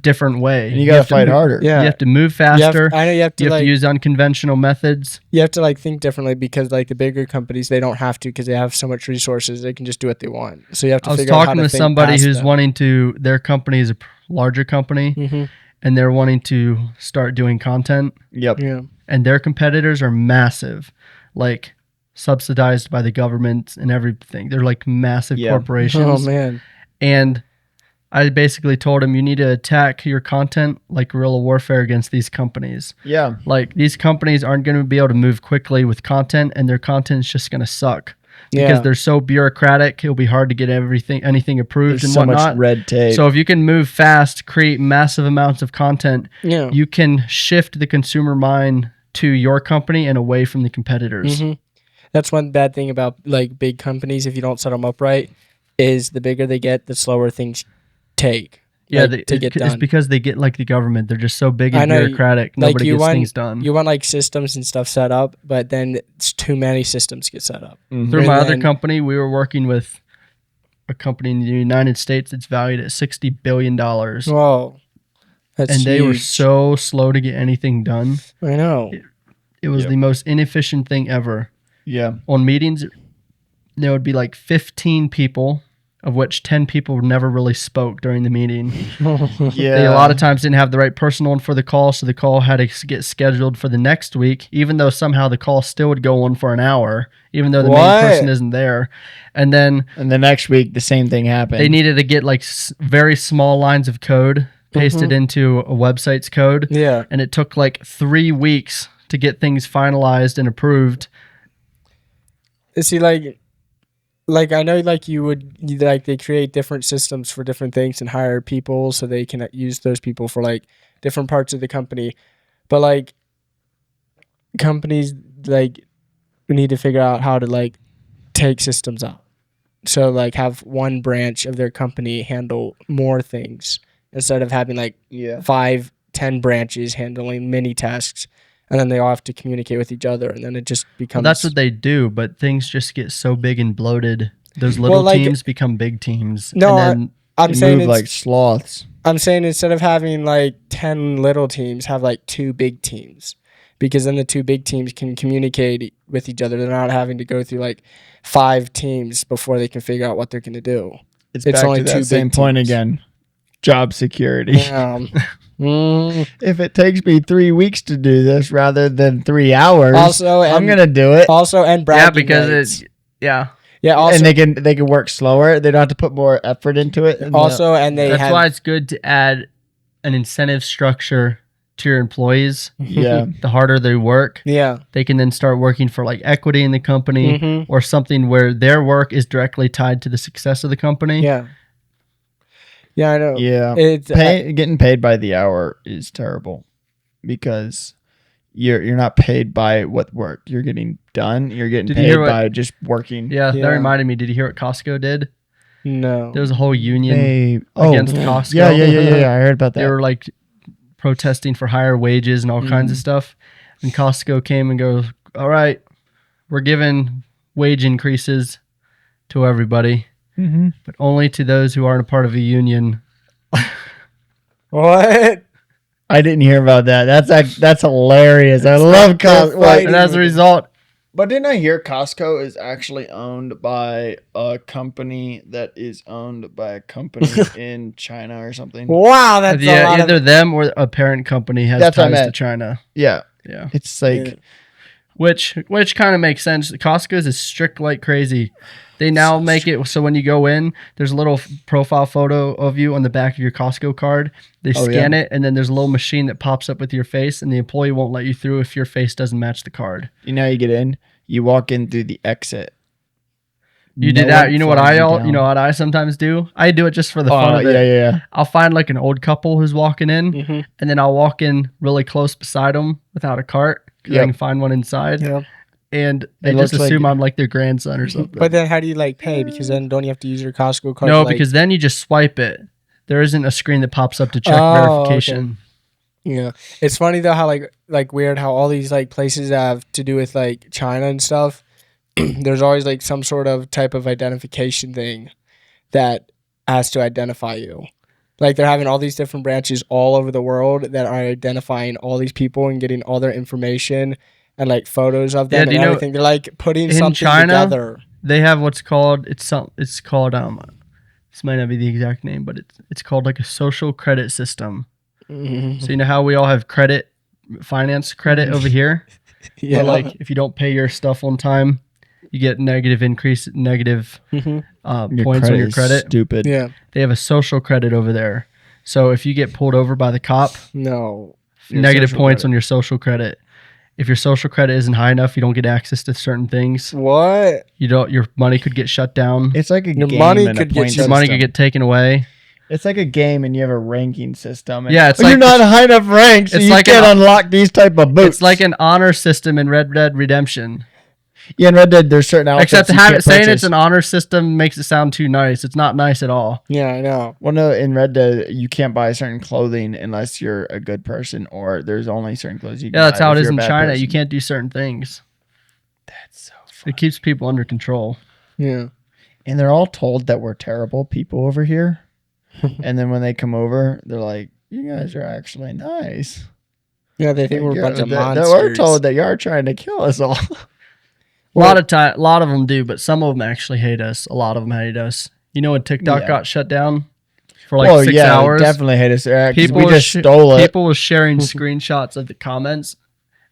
different way. And you got to fight harder. Yeah. You have to move faster. I know you have to use unconventional methods. You have to like think differently because like the bigger companies, they don't have to because they have so much resources. They can just do what they want. So you have to figure out how to think. I was talking to somebody who's wanting to, their company is a larger company and they're wanting to start doing content. Yep. Yeah. And their competitors are massive, like subsidized by the government and everything. They're like massive corporations. Oh, man. And I basically told him, you need to attack your content like guerrilla warfare against these companies. Yeah. Like these companies aren't going to be able to move quickly with content, and their content is just going to suck because they're so bureaucratic. It'll be hard to get anything approved. There's and so whatnot. much red tape. So if you can move fast, create massive amounts of content, you can shift the consumer mind to your company and away from the competitors. That's one bad thing about like big companies. If you don't set them up right, is the bigger they get, the slower things take. Yeah, to get done. It's because they get like the government. They're just so big and bureaucratic. Nobody gets things done. You want like systems and stuff set up, but then it's too many systems get set up. Through my other company, we were working with a company in the United States that's valued at $60 billion. Whoa. That's and they were huge. so slow to get anything done. I know. It was the most inefficient thing ever. Yeah. On meetings, there would be like 15 people, of which 10 people never really spoke during the meeting. They a lot of times didn't have the right person on for the call, so the call had to get scheduled for the next week, even though somehow the call still would go on for an hour, even though the main person isn't there. And then the next week, the same thing happened. They needed to get like very small lines of code pasted into a website's code. Yeah. And it took like 3 weeks to get things finalized and approved. See, like I know, like they create different systems for different things and hire people so they can use those people for like different parts of the company. But like companies like need to figure out how to like take systems out. So like have one branch of their company handle more things instead of having like 5-10 branches handling many tasks. And then they all have to communicate with each other, and then it just becomes... Well, that's what they do, but things just get so big and bloated. Those little teams become big teams. No, and then I'm saying move like sloths. I'm saying instead of having like 10 little teams, have like 2 big teams. Because then the 2 big teams can communicate with each other. They're not having to go through like 5 teams before they can figure out what they're going to do. It's back only to that same point again. Job security. Yeah. If it takes me 3 weeks to do this rather than 3 hours, I'm gonna do it. Also, and bragging because rights. yeah. Also, and they can work slower. They don't have to put more effort into it. Also, and that's why it's good to add an incentive structure to your employees. Yeah. The harder they work, they can then start working for like equity in the company or something where their work is directly tied to the success of the company. Yeah. Yeah, I know. Yeah, getting paid by the hour is terrible because you're not paid by what work you're getting done. You're getting paid by just working. Yeah, that reminded me. Did you hear what Costco did? No. There was a whole union against Costco. Yeah. I heard about that. They were like protesting for higher wages and all kinds of stuff. And Costco came and goes, all right, we're giving wage increases to everybody. But only to those who aren't a part of a union. What? I didn't hear about that. That's hilarious. I love Costco. And as a result, but didn't I hear Costco is actually owned by a company that is owned by a company in China or something? Wow, that's either them or a parent company has ties to China. Yeah. It's like, which kind of makes sense. Costco's is strict like crazy. They now make it so when you go in, there's a little profile photo of you on the back of your Costco card. They scan it, and then there's a little machine that pops up with your face, and the employee won't let you through if your face doesn't match the card. You know how you get in? You walk in through the exit. You do that. You know what I sometimes do? I do it just for the fun of it. Yeah. I'll find like an old couple who's walking in, and then I'll walk in really close beside them without a cart because I can find one inside. Yeah. And they just assume I'm like their grandson or something. But then how do you like pay? Because then don't you have to use your Costco card? No, because then you just swipe it. There isn't a screen that pops up to check verification. Okay. Yeah. It's funny though how like weird how all these like places have to do with like China and stuff. There's always like some sort of type of identification thing that has to identify you. Like they're having all these different branches all over the world that are identifying all these people and getting all their information and like photos of them and everything. They're like putting something together. They have what's called this might not be the exact name, but it's called like a social credit system. Mm-hmm. So you know how we all have finance credit over here? Yeah. But like if you don't pay your stuff on time, you get negative points on your credit. Stupid. Yeah. They have a social credit over there. So if you get pulled over by the cop, negative points on your social credit. If your social credit isn't high enough, you don't get access to certain things. What? Your money could get shut down. It's like your game. Your money could get taken away. It's like a game, and you have a ranking system. Yeah, it's you're not high enough rank, so you can't unlock these type of boots. It's like an honor system in Red Dead Redemption. Yeah, in Red Dead, there's certain outfits. Except saying it's an honor system makes it sound too nice. It's not nice at all. Yeah, I know. Well, no, in Red Dead, you can't buy certain clothing unless you're a good person, or there's only certain clothes you can buy. Yeah, that's how it is in China. You can't do certain things. That's so funny. It keeps people under control. Yeah. And they're all told that we're terrible people over here. And then when they come over, they're like, you guys are actually nice. Yeah, they think we're a bunch of monsters. We're told that you're trying to kill us all. A lot of them do, but some of them actually hate us. A lot of them hate us. You know when TikTok got shut down for like 6 hours? Definitely hate us. People we just stole it. People were sharing screenshots of the comments,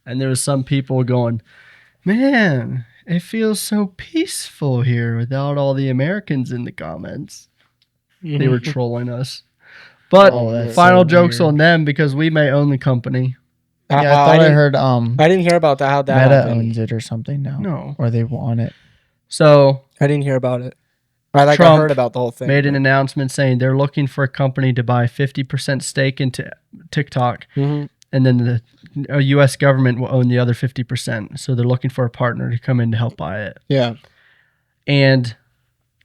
and there was some people going, "Man, it feels so peaceful here without all the Americans in the comments." They were trolling us. But final jokes on them because we may own the company. Yeah, I thought I heard I didn't hear about that. How that Meta happened. owns it or something now. No. Or they want it. So I didn't hear about it. I heard about the whole thing. Made an announcement saying they're looking for a company to buy 50% stake into TikTok. Mm-hmm. And then the U.S. government will own the other 50%. So they're looking for a partner to come in to help buy it. Yeah. And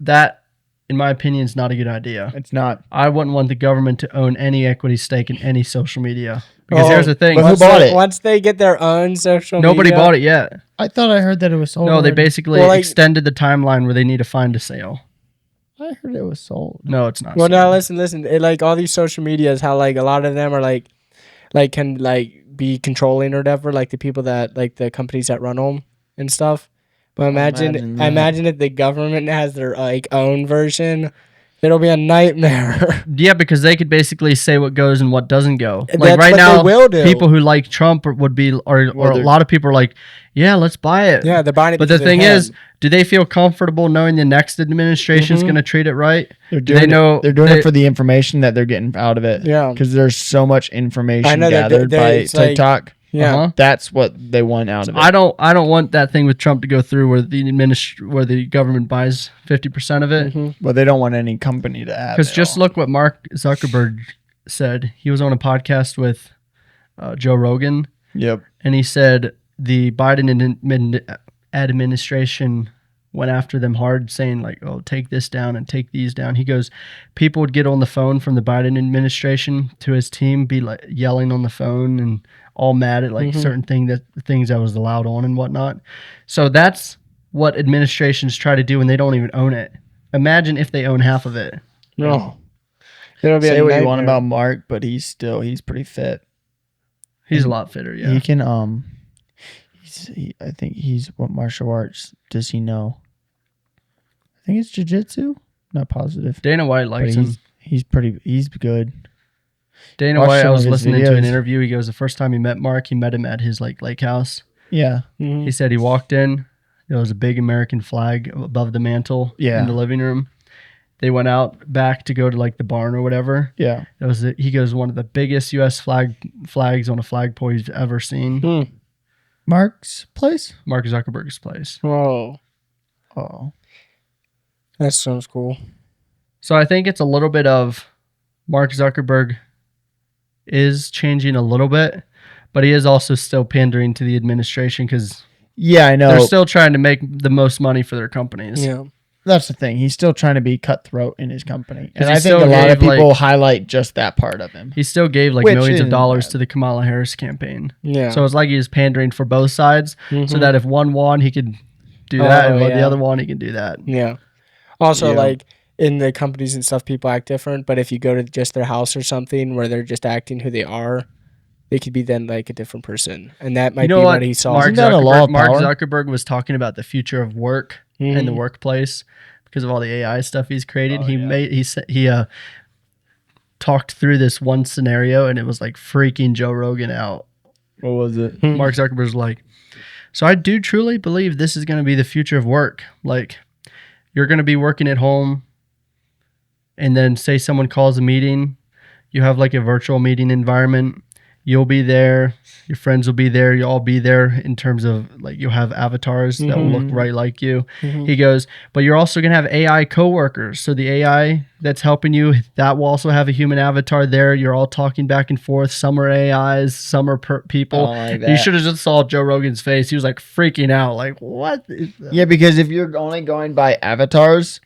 that, in my opinion, is not a good idea. It's not. I wouldn't want the government to own any equity stake in any social media. Because here's the thing. But who bought it? Once they get their own social media. Nobody bought it yet. I thought I heard that it was sold. No, they basically extended the timeline where they need to find a sale. I heard it was sold. No, it's not. Well, now listen. It, like all these social medias, how like a lot of them are like can like be controlling or whatever, like the people that like the companies that run them and stuff. But imagine if the government has their like own version. It'll be a nightmare. Yeah, because they could basically say what goes and what doesn't go. Like That's right now, people who like Trump would be, or a lot of people are like, yeah, let's buy it. Yeah, they're buying it. But the thing is, do they feel comfortable knowing the next administration is going to treat it right? They're doing it for the information that they're getting out of it. Yeah, because there's so much information gathered by TikTok. Like, yeah, that's what they want out of it. I don't want that thing with Trump to go through where the government buys 50% of it. Mm-hmm. Well, they don't want any company to have. Because just look what Mark Zuckerberg said. He was on a podcast with Joe Rogan. Yep, and he said the Biden administration went after them hard, saying like, "Oh, take this down and take these down." He goes, people would get on the phone from the Biden administration to his team, be like yelling on the phone and all mad at like certain things that was allowed on and whatnot. So that's what administrations try to do when they don't even own it. Imagine if they own half of it. No. It'll be Say what you want about Mark, but he's pretty fit. He's a lot fitter, yeah. He can I think what martial arts does he know? I think it's jiu-jitsu. Not positive. Dana White likes him. He's good. Dana White, I was listening to an interview. He goes, the first time he met Mark, he met him at his like lake house. Yeah. Mm-hmm. He said he walked in. There was a big American flag above the mantle in the living room. They went out back to go to like the barn or whatever. Yeah. He goes, one of the biggest U.S. flags on a flagpole he's ever seen. Mark's place? Mark Zuckerberg's place. Oh. That sounds cool. So I think it's a little bit of Mark Zuckerberg is changing a little bit, but he is also still pandering to the administration because I know they're still trying to make the most money for their companies. Yeah. That's the thing. He's still trying to be cutthroat in his company. And I think a lot of people highlight just that part of him. He still gave like millions of dollars to the Kamala Harris campaign. Yeah. So it's like he was pandering for both sides so that if one won, he could do that. And the other one, he can do that. Yeah. Also, like, in the companies and stuff, people act different. But if you go to just their house or something where they're just acting who they are, they could be then like a different person. And that might be what he saw. Mark Zuckerberg was talking about the future of work and the workplace because of all the AI stuff he's created. He talked through this one scenario, and it was like freaking Joe Rogan out. What was it? Mark Zuckerberg's like, so I do truly believe this is going to be the future of work. Like, you're going to be working at home, and then say someone calls a meeting, you have like a virtual meeting environment. You'll be there. Your friends will be there. You'll all be there in terms of like you'll have avatars that will look right like you. He goes, but you're also going to have AI coworkers. So the AI that's helping you, that will also have a human avatar there. You're all talking back and forth. Some are AIs, some are people. You should have just saw Joe Rogan's face. He was like freaking out. Like, what? Yeah, because if you're only going by avatars,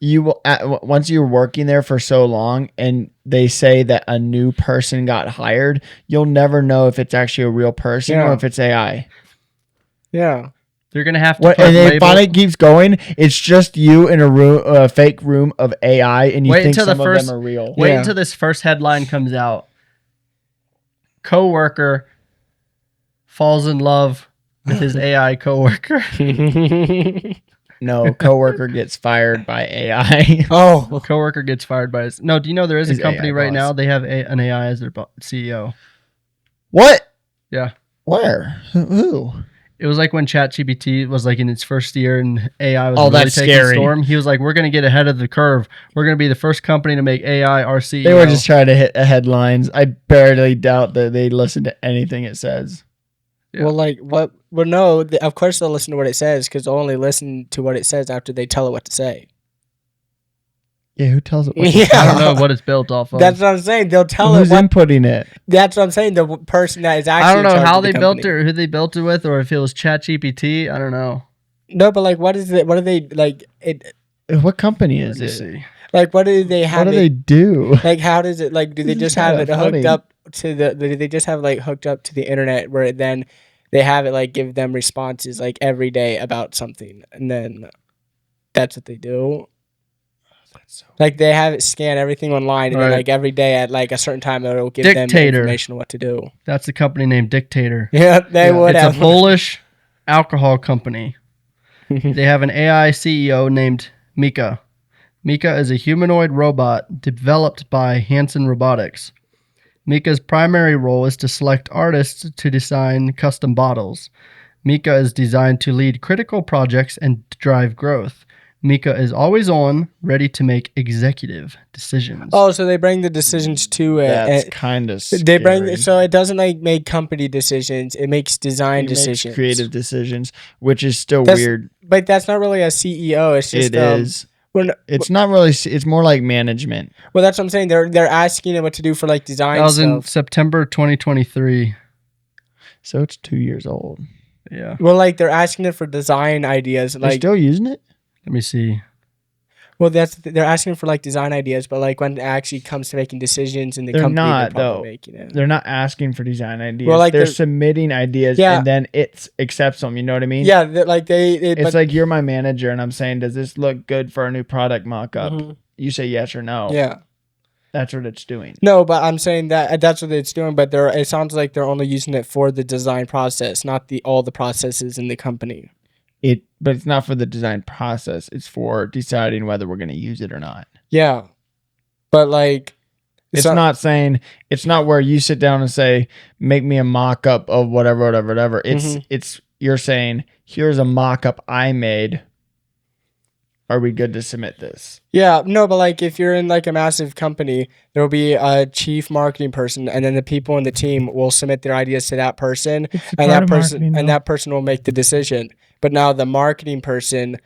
you will once you're working there for so long and they say that a new person got hired, you'll never know if it's actually a real person or if it's AI. Yeah. They're going to have to and it finally keeps going. It's just you in a fake room of AI, and you think some of them are real. Wait until this first headline comes out. Coworker falls in love with his AI coworker. No, coworker gets fired by AI. Coworker gets fired by his... No, do you know there is a company right now, they have an AI as their CEO. What? Yeah. Where? Who? It was like when ChatGPT was like in its first year and AI was really taking storm. He was like, we're going to get ahead of the curve. We're going to be the first company to make AI our CEO. They were just trying to hit headlines. I barely doubt that they listen to anything it says. Yeah. Well, like what? Well, no. Of course they'll listen to what it says because they'll only listen to what it says after they tell it what to say. Yeah, who tells it? I don't know what it's built off of. That's what I'm saying. They'll tell Who's inputting it? That's what I'm saying. The person that is actually. I don't know how they built it or who they built it with, or if it was ChatGPT. I don't know. No, but like, what is it? What do they like? What company is it? See. Like, what do they have? What do they do? Like, how does it? Like, do they just have it hooked up to the? Do they just have like hooked up to the internet where then they have it like give them responses like every day about something, and then that's what they do. Like they have it scan everything online, and then like every day at like a certain time it'll give them information on what to do. That's a company named Dictator. Yeah, they would have. It's a Polish alcohol company. They have an AI CEO named Mika. Mika is a humanoid robot developed by Hanson Robotics. Mika's primary role is to select artists to design custom bottles. Mika is designed to lead critical projects and drive growth. Mika is always on, ready to make executive decisions. Oh, so they bring the decisions to it. That's kind of scary. They bring so it doesn't like make company decisions; it makes design decisions, makes creative decisions, which is still weird. But that's not really a CEO. It's just it is. It's not really. It's more like management. Well, that's what I'm saying. They're asking it what to do for like design. That was in September 2023. So it's 2 years old. Yeah. Well, like they're asking it for design ideas. They're still using it. Let me see. Well, they're asking for like design ideas, but like when it actually comes to making decisions in the company, they're probably making it. They're not asking for design ideas. Well, like they're submitting ideas, and then it accepts them. You know what I mean? Yeah, like it's like you're my manager, and I'm saying, does this look good for a new product mock-up? Mm-hmm. You say yes or no. Yeah, that's what it's doing. No, but I'm saying that's what it's doing. But it sounds like they're only using it for the design process, not all the processes in the company. But it's not for the design process. It's for deciding whether we're going to use it or not. Yeah. But like... It's not saying... It's not where you sit down and say, make me a mock-up of whatever. It's you're saying, here's a mock-up I made. Are we good to submit this? Yeah. No, but like if you're in like a massive company, there will be a chief marketing person, and then the people in the team will submit their ideas to that person, and that person will make the decision. But now the marketing person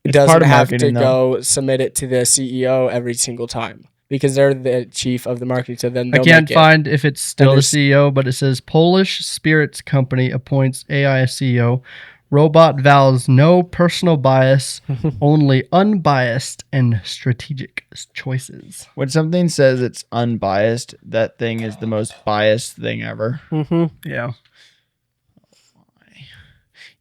doesn't have to go submit it to the CEO every single time because they're the chief of the marketing. So then I can't find if it's still the CEO, but it says Polish Spirits Company appoints AI CEO. Robot vows no personal bias, only unbiased and strategic choices. When something says it's unbiased, that thing is the most biased thing ever. Mm-hmm. Yeah.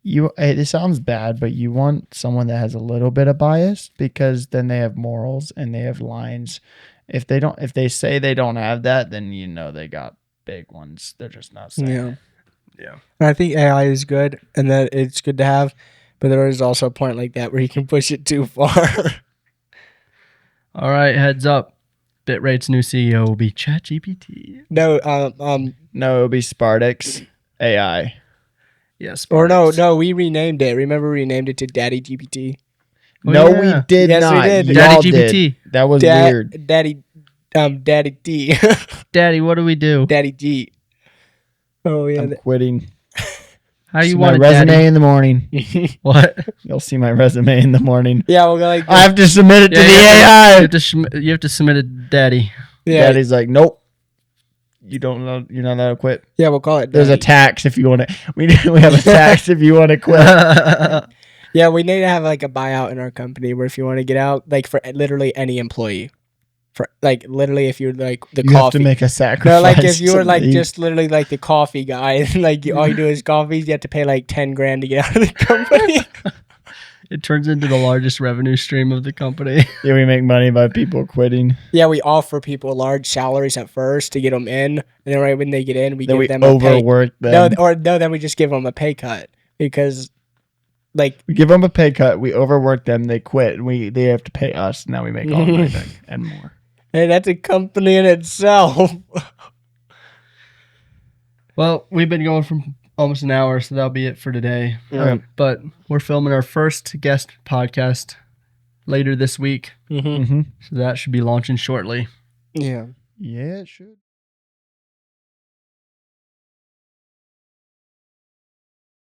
It sounds bad, but you want someone that has a little bit of bias, because then they have morals and they have lines. If they say they don't have that, then they got big ones. They're just not saying. Yeah. And I think AI is good and that it's good to have, but there is also a point like that where you can push it too far. All right, heads up. Bitrate's new CEO will be ChatGPT. No, it'll be Spartix AI. Yes. Or no, we renamed it. Remember, we renamed it to Daddy GPT. No, we did yes, not. We did. Daddy GPT. Did. That was weird. Daddy D. Daddy, what do we do? Daddy G. Oh yeah. I'm quitting. How you want want my resume Daddy? in the morning? What? You'll see my resume in the morning. Yeah, we'll go like. I have to submit it to the AI. You have to submit it, Daddy. Yeah. Daddy's like, nope. You don't know. You're not allowed to quit. Yeah, we'll call it. There's a tax if you want to. We have a tax if you want to quit. Yeah, we need to have like a buyout in our company where if you want to get out, like for literally any employee, for like literally if you're like the coffee. You have to make a sacrifice. No, like if you were like just literally like the coffee guy, and like all you do is coffees, you have to pay like $10,000 to get out of the company. It turns into the largest revenue stream of the company. Yeah, we make money by people quitting. Yeah, we offer people large salaries at first to get them in, and then right when they get in, we then give them overwork a pay. them. No, then we just give them a pay cut because, like, we give them a pay cut. We overwork them. They quit. And they have to pay us. Now we make all the money back and more. Hey, that's a company in itself. Well, we've been going for almost an hour, so that'll be it for today. Yeah. But we're filming our first guest podcast later this week. Mm-hmm. So that should be launching shortly. Yeah. Yeah, it should.